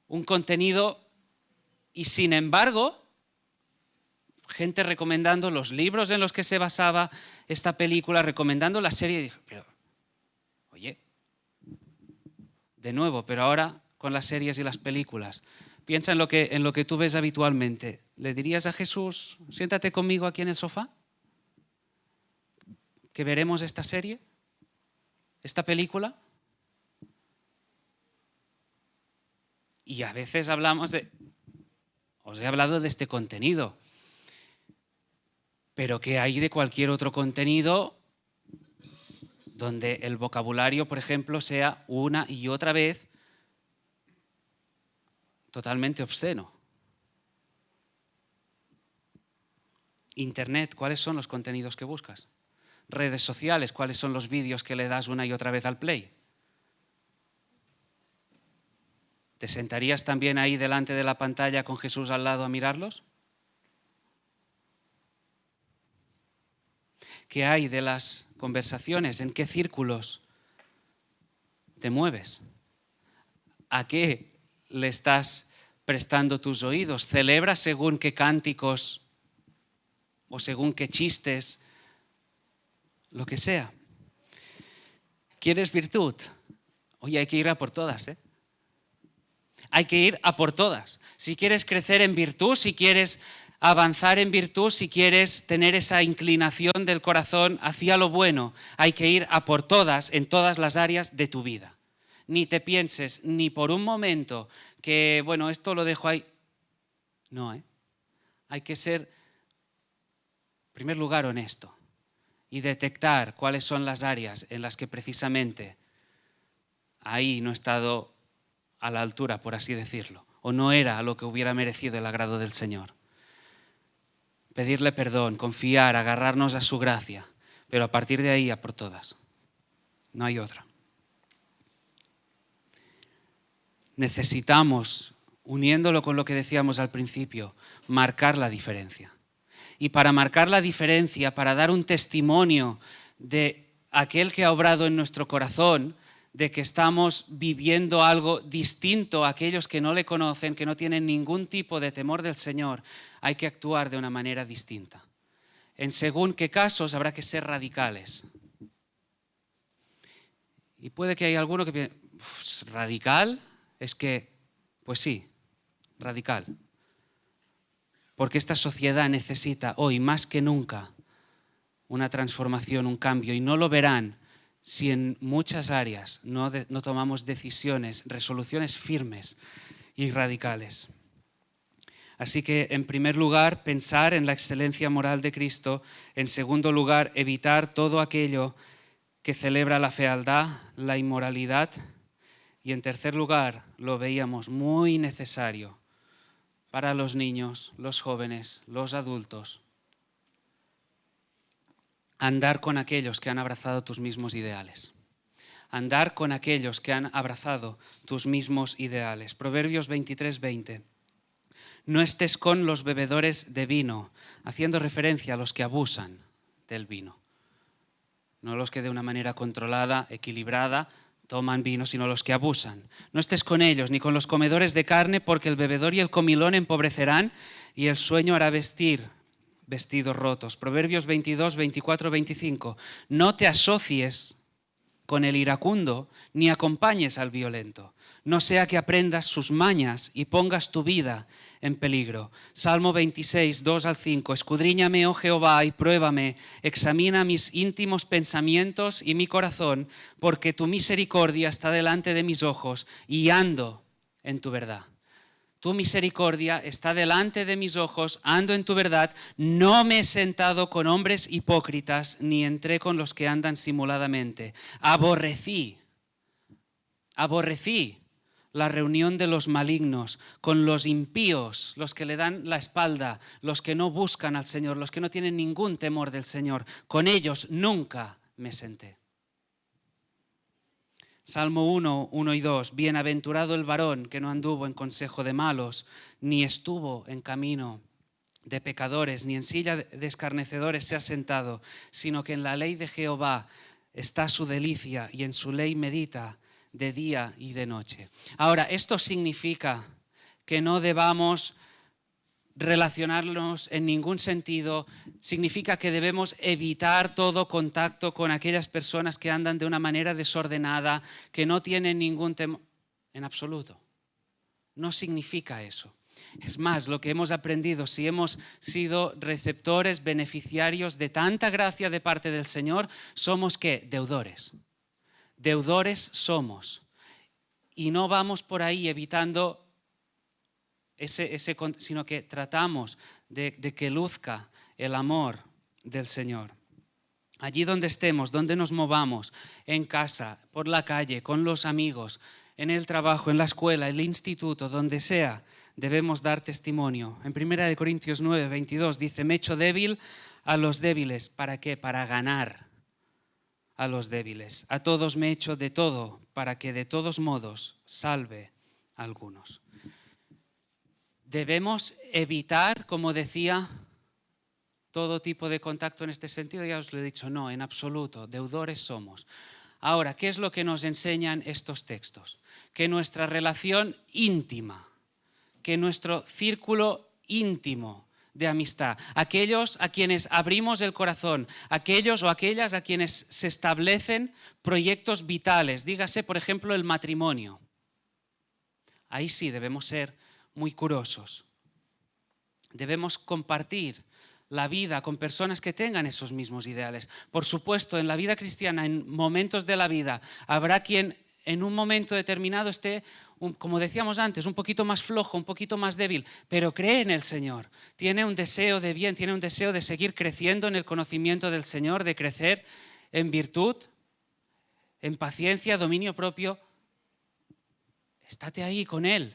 Un contenido y sin embargo, gente recomendando los libros en los que se basaba esta película, recomendando la serie. Y dije, pero, oye, de nuevo, pero ahora con las series y las películas. Piensa en lo que tú ves habitualmente. ¿Le dirías a Jesús, siéntate conmigo aquí en el sofá? ¿Que veremos esta serie? ¿Esta película? Y a veces hablamos os he hablado de este contenido, pero ¿qué hay de cualquier otro contenido donde el vocabulario, por ejemplo, sea una y otra vez totalmente obsceno. Internet, ¿cuáles son los contenidos que buscas? Redes sociales, ¿cuáles son los vídeos que le das una y otra vez al play? ¿Te sentarías también ahí delante de la pantalla con Jesús al lado a mirarlos? ¿Qué hay de las conversaciones? ¿En qué círculos te mueves? ¿A qué le estás prestando tus oídos? ¿Celebras según qué cánticos o según qué chistes? Lo que sea. ¿Quieres virtud? Oye, hay que ir a por todas, ¿eh? Hay que ir a por todas. Si quieres crecer en virtud, si quieres avanzar en virtud, si quieres tener esa inclinación del corazón hacia lo bueno, hay que ir a por todas en todas las áreas de tu vida. Ni te pienses ni por un momento que, bueno, esto lo dejo ahí. No, ¿eh? Hay que ser, en primer lugar, honesto y detectar cuáles son las áreas en las que precisamente ahí no he estado a la altura, por así decirlo, o no era a lo que hubiera merecido el agrado del Señor. Pedirle perdón, confiar, agarrarnos a su gracia, pero a partir de ahí a por todas. No hay otra. Necesitamos, uniéndolo con lo que decíamos al principio, marcar la diferencia. Y para marcar la diferencia, para dar un testimonio de aquel que ha obrado en nuestro corazón, de que estamos viviendo algo distinto a aquellos que no le conocen, que no tienen ningún tipo de temor del Señor, hay que actuar de una manera distinta. En según qué casos habrá que ser radicales. Y puede que haya alguno que piense, ¿radical? Es que, pues sí, radical. Porque esta sociedad necesita hoy más que nunca una transformación, un cambio, y no lo verán si en muchas áreas no tomamos decisiones, resoluciones firmes y radicales. Así que, en primer lugar, pensar en la excelencia moral de Cristo. En segundo lugar, evitar todo aquello que celebra la fealdad, la inmoralidad. Y en tercer lugar, lo veíamos muy necesario para los niños, los jóvenes, los adultos, andar con aquellos que han abrazado tus mismos ideales. Andar con aquellos que han abrazado tus mismos ideales. Proverbios 23:20. No estés con los bebedores de vino, haciendo referencia a los que abusan del vino. No los que de una manera controlada, equilibrada, toman vino, sino los que abusan. No estés con ellos, ni con los comedores de carne, porque el bebedor y el comilón empobrecerán y el sueño hará vestir vestidos rotos. Proverbios 22, 24, 25. No te asocies con el iracundo, ni acompañes al violento. No sea que aprendas sus mañas y pongas tu vida en peligro. Salmo 26, 2 al 5. Escudriñame, oh Jehová, y pruébame. Examina mis íntimos pensamientos y mi corazón, porque tu misericordia está delante de mis ojos y ando en tu verdad. Tu misericordia está delante de mis ojos, ando en tu verdad, no me he sentado con hombres hipócritas, ni entré con los que andan simuladamente. Aborrecí la reunión de los malignos, con los impíos, los que le dan la espalda, los que no buscan al Señor, los que no tienen ningún temor del Señor. Con ellos nunca me senté. Salmo 1, 1 y 2. Bienaventurado el varón que no anduvo en consejo de malos, ni estuvo en camino de pecadores, ni en silla de escarnecedores se ha sentado, sino que en la ley de Jehová está su delicia y en su ley medita de día y de noche. Ahora, esto significa que no debamos relacionarnos en ningún sentido, significa que debemos evitar todo contacto con aquellas personas que andan de una manera desordenada, que no tienen ningún temor, en absoluto. No significa eso. Es más, lo que hemos aprendido, si hemos sido receptores, beneficiarios de tanta gracia de parte del Señor, somos ¿qué? Deudores. Deudores somos. Y no vamos por ahí evitando sino que tratamos de que luzca el amor del Señor. Allí donde estemos, donde nos movamos, en casa, por la calle, con los amigos, en el trabajo, en la escuela, en el instituto, donde sea, debemos dar testimonio. En 1 Corintios 9, 22 dice, me he hecho débil a los débiles. ¿Para qué? Para ganar a los débiles. A todos me he hecho de todo, para que de todos modos salve a algunos. Debemos evitar, como decía, todo tipo de contacto en este sentido. Ya os lo he dicho, no, en absoluto, deudores somos. Ahora, ¿qué es lo que nos enseñan estos textos? Que nuestra relación íntima, que nuestro círculo íntimo de amistad, aquellos a quienes abrimos el corazón, aquellos o aquellas a quienes se establecen proyectos vitales, dígase, por ejemplo, el matrimonio. Ahí sí debemos ser muy curosos. Debemos compartir la vida con personas que tengan esos mismos ideales. Por supuesto, en la vida cristiana, en momentos de la vida, habrá quien en un momento determinado esté, como decíamos antes, un poquito más flojo, un poquito más débil, pero cree en el Señor. Tiene un deseo de bien, tiene un deseo de seguir creciendo en el conocimiento del Señor, de crecer en virtud, en paciencia, dominio propio. Estate ahí con Él.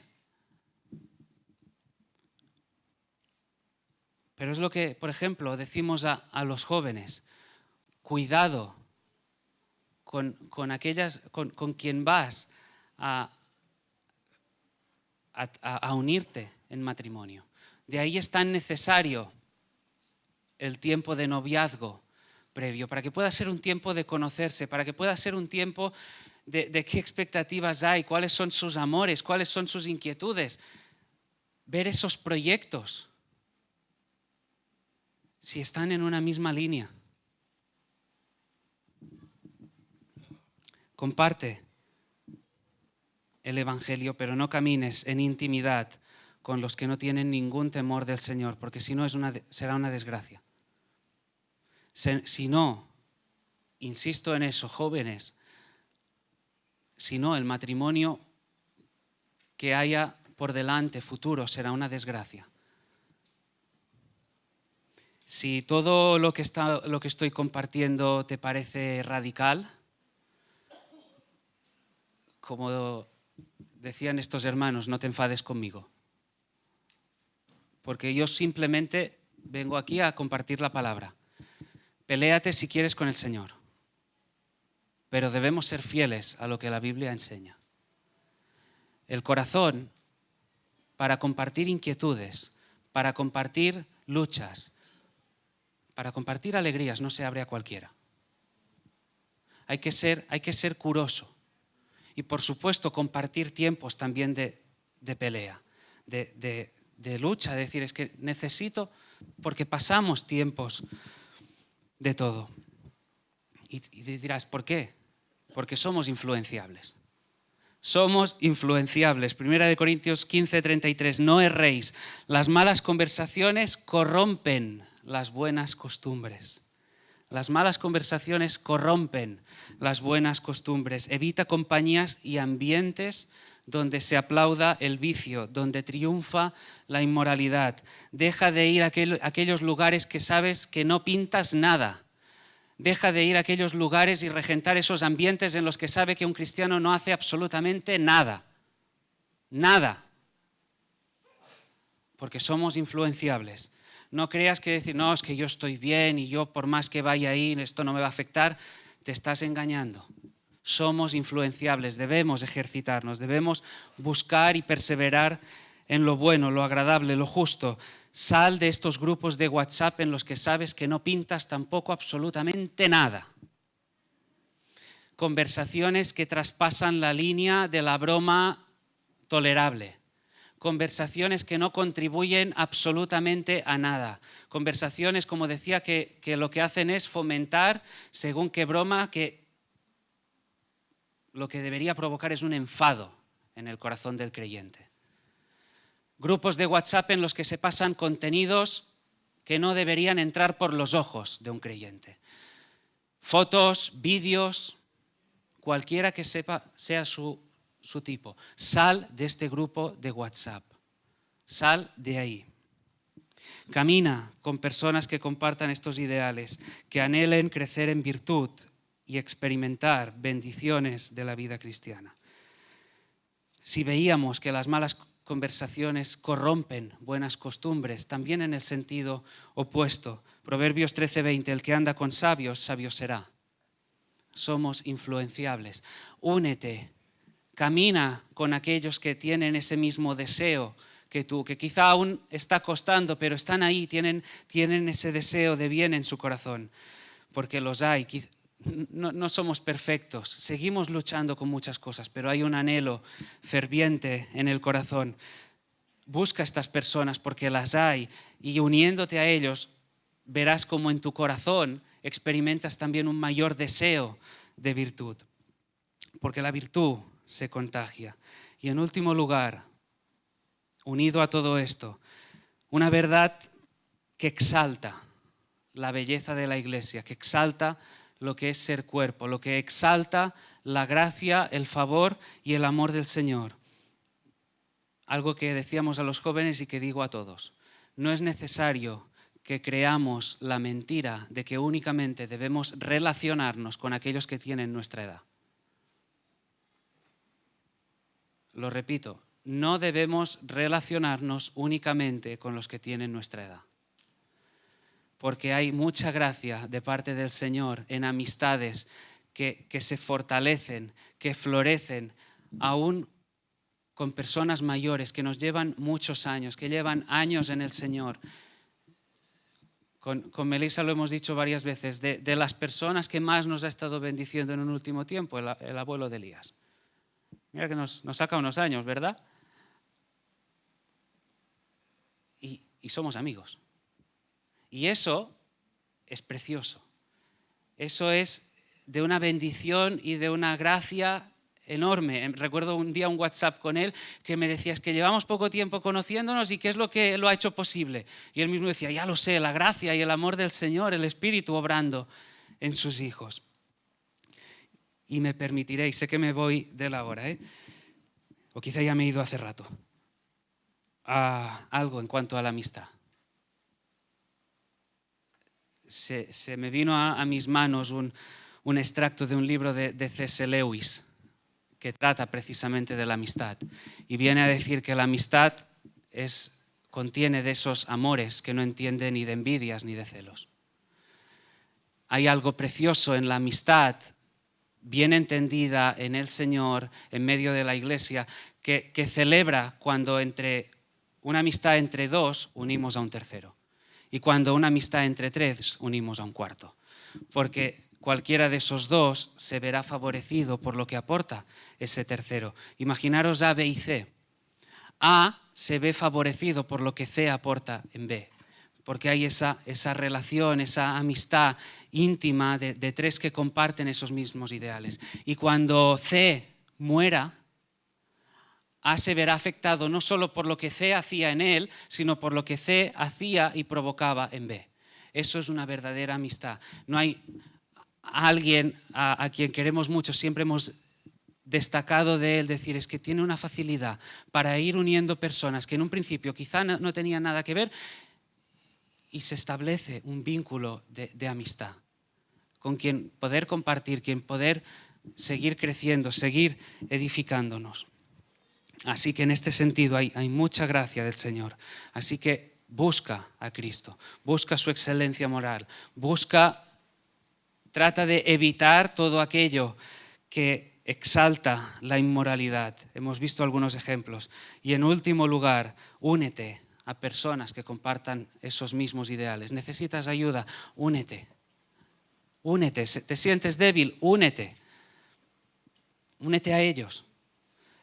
Pero es lo que, por ejemplo, decimos a los jóvenes, cuidado con quien vas a unirte en matrimonio. De ahí es tan necesario el tiempo de noviazgo previo, para que pueda ser un tiempo de conocerse, para que pueda ser un tiempo de qué expectativas hay, cuáles son sus amores, cuáles son sus inquietudes, ver esos proyectos, si están en una misma línea. Comparte el Evangelio, pero no camines en intimidad con los que no tienen ningún temor del Señor, porque si no será una desgracia. Si no, insisto en eso, jóvenes, si no, el matrimonio que haya por delante, futuro, será una desgracia. Si todo lo que estoy compartiendo te parece radical, como decían estos hermanos, no te enfades conmigo. Porque yo simplemente vengo aquí a compartir la palabra. Peléate si quieres con el Señor. Pero debemos ser fieles a lo que la Biblia enseña. El corazón, para compartir inquietudes, para compartir luchas, para compartir alegrías, no se abre a cualquiera. Hay que ser curoso. Y por supuesto compartir tiempos también de pelea, de lucha, de decir, es que necesito, porque pasamos tiempos de todo. Y dirás, ¿por qué? Porque somos influenciables. Somos influenciables. 1 Corintios 15:33, no erréis, las malas conversaciones corrompen las buenas costumbres. Las malas conversaciones corrompen las buenas costumbres. Evita compañías y ambientes donde se aplauda el vicio, donde triunfa la inmoralidad. Deja de ir a aquellos lugares que sabes que no pintas nada. Deja de ir a aquellos lugares y regentar esos ambientes en los que sabe que un cristiano no hace absolutamente nada. Nada. Porque somos influenciables. No creas que decir, no, es que yo estoy bien y yo por más que vaya ahí, esto no me va a afectar. Te estás engañando. Somos influenciables, debemos ejercitarnos, debemos buscar y perseverar en lo bueno, lo agradable, lo justo. Sal de estos grupos de WhatsApp en los que sabes que no pintas tampoco absolutamente nada. Conversaciones que traspasan la línea de la broma tolerable. Conversaciones que no contribuyen absolutamente a nada. Conversaciones, como decía, que lo que hacen es fomentar, según qué broma, que lo que debería provocar es un enfado en el corazón del creyente. Grupos de WhatsApp en los que se pasan contenidos que no deberían entrar por los ojos de un creyente. Fotos, vídeos, cualquiera que sea su tipo. Sal de este grupo de WhatsApp. Sal de ahí. Camina con personas que compartan estos ideales, que anhelen crecer en virtud y experimentar bendiciones de la vida cristiana. Si veíamos que las malas conversaciones corrompen buenas costumbres, también en el sentido opuesto. Proverbios 13:20, el que anda con sabios, sabio será. Somos influenciables. Únete, camina con aquellos que tienen ese mismo deseo que tú, que quizá aún está costando, pero están ahí, tienen ese deseo de bien en su corazón, porque los hay. No somos perfectos, seguimos luchando con muchas cosas, pero hay un anhelo ferviente en el corazón. Busca a estas personas porque las hay y uniéndote a ellos verás como en tu corazón experimentas también un mayor deseo de virtud, porque la virtud se contagia. Y en último lugar, unido a todo esto, una verdad que exalta la belleza de la iglesia, que exalta lo que es ser cuerpo, lo que exalta la gracia, el favor y el amor del Señor. Algo que decíamos a los jóvenes y que digo a todos. No es necesario que creamos la mentira de que únicamente debemos relacionarnos con aquellos que tienen nuestra edad. Lo repito, no debemos relacionarnos únicamente con los que tienen nuestra edad. Porque hay mucha gracia de parte del Señor en amistades que se fortalecen, que florecen, aún con personas mayores que nos llevan muchos años, que llevan años en el Señor. Con Melissa lo hemos dicho varias veces, de las personas que más nos ha estado bendiciendo en un último tiempo, el abuelo de Elías. Mira que nos saca unos años, ¿verdad? Y somos amigos. Y eso es precioso. Eso es de una bendición y de una gracia enorme. Recuerdo un día un WhatsApp con él que me decía, es que llevamos poco tiempo conociéndonos y qué es lo que lo ha hecho posible. Y él mismo decía, ya lo sé, la gracia y el amor del Señor, el Espíritu obrando en sus hijos. Y me permitiréis, sé que me voy de la hora, o quizá ya me he ido hace rato, a algo en cuanto a la amistad. Se me vino a mis manos un extracto de un libro de C.S. Lewis que trata precisamente de la amistad y viene a decir que la amistad contiene de esos amores que no entiende ni de envidias ni de celos. Hay algo precioso en la amistad bien entendida en el Señor, en medio de la iglesia, que celebra cuando una amistad entre dos unimos a un tercero. Y cuando una amistad entre tres, unimos a un cuarto. Porque cualquiera de esos dos se verá favorecido por lo que aporta ese tercero. Imaginaros A, B y C. A se ve favorecido por lo que C aporta en B. Porque hay esa relación, esa amistad íntima de tres que comparten esos mismos ideales. Y cuando C muera, A se verá afectado no solo por lo que C hacía en él, sino por lo que C hacía y provocaba en B. Eso es una verdadera amistad. No hay alguien a quien queremos mucho, siempre hemos destacado de él, decir, es que tiene una facilidad para ir uniendo personas que en un principio quizá no tenían nada que ver y se establece un vínculo de amistad con quien poder compartir, quien poder seguir creciendo, seguir edificándonos. Así que en este sentido hay mucha gracia del Señor. Así que busca a Cristo, busca su excelencia moral, trata de evitar todo aquello que exalta la inmoralidad. Hemos visto algunos ejemplos. Y en último lugar, únete a personas que compartan esos mismos ideales. ¿Necesitas ayuda? Únete. Únete. ¿Te sientes débil? Únete. Únete a ellos.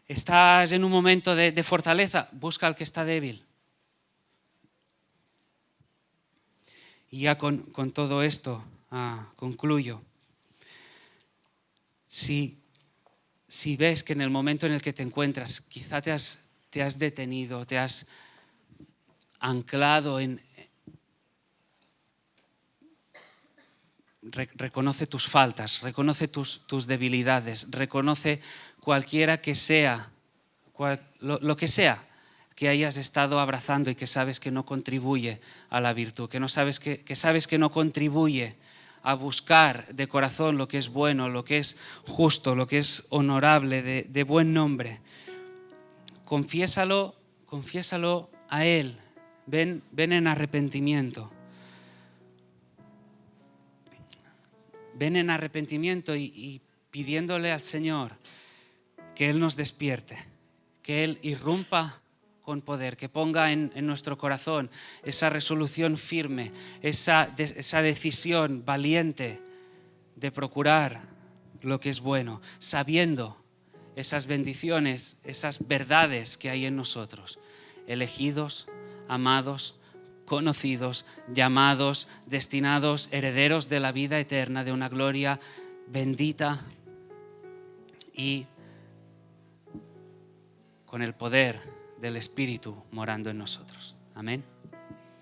¿Estás en un momento de fortaleza? Busca al que está débil. Y ya con todo esto concluyo. Si ves que en el momento en el que te encuentras, quizá te has detenido, te has anclado en... Reconoce tus faltas, reconoce tus debilidades, reconoce cualquiera que sea, lo que sea que hayas estado abrazando y que sabes que no contribuye a la virtud, que sabes que no contribuye a buscar de corazón lo que es bueno, lo que es justo, lo que es honorable, de buen nombre. Confiésalo a Él. Ven en arrepentimiento. Ven en arrepentimiento y pidiéndole al Señor que Él nos despierte, que Él irrumpa con poder, que ponga en nuestro corazón esa resolución firme, esa decisión valiente de procurar lo que es bueno, sabiendo esas bendiciones, esas verdades que hay en nosotros, elegidos, amados, conocidos, llamados, destinados, herederos de la vida eterna, de una gloria bendita y con el poder del Espíritu morando en nosotros. Amén.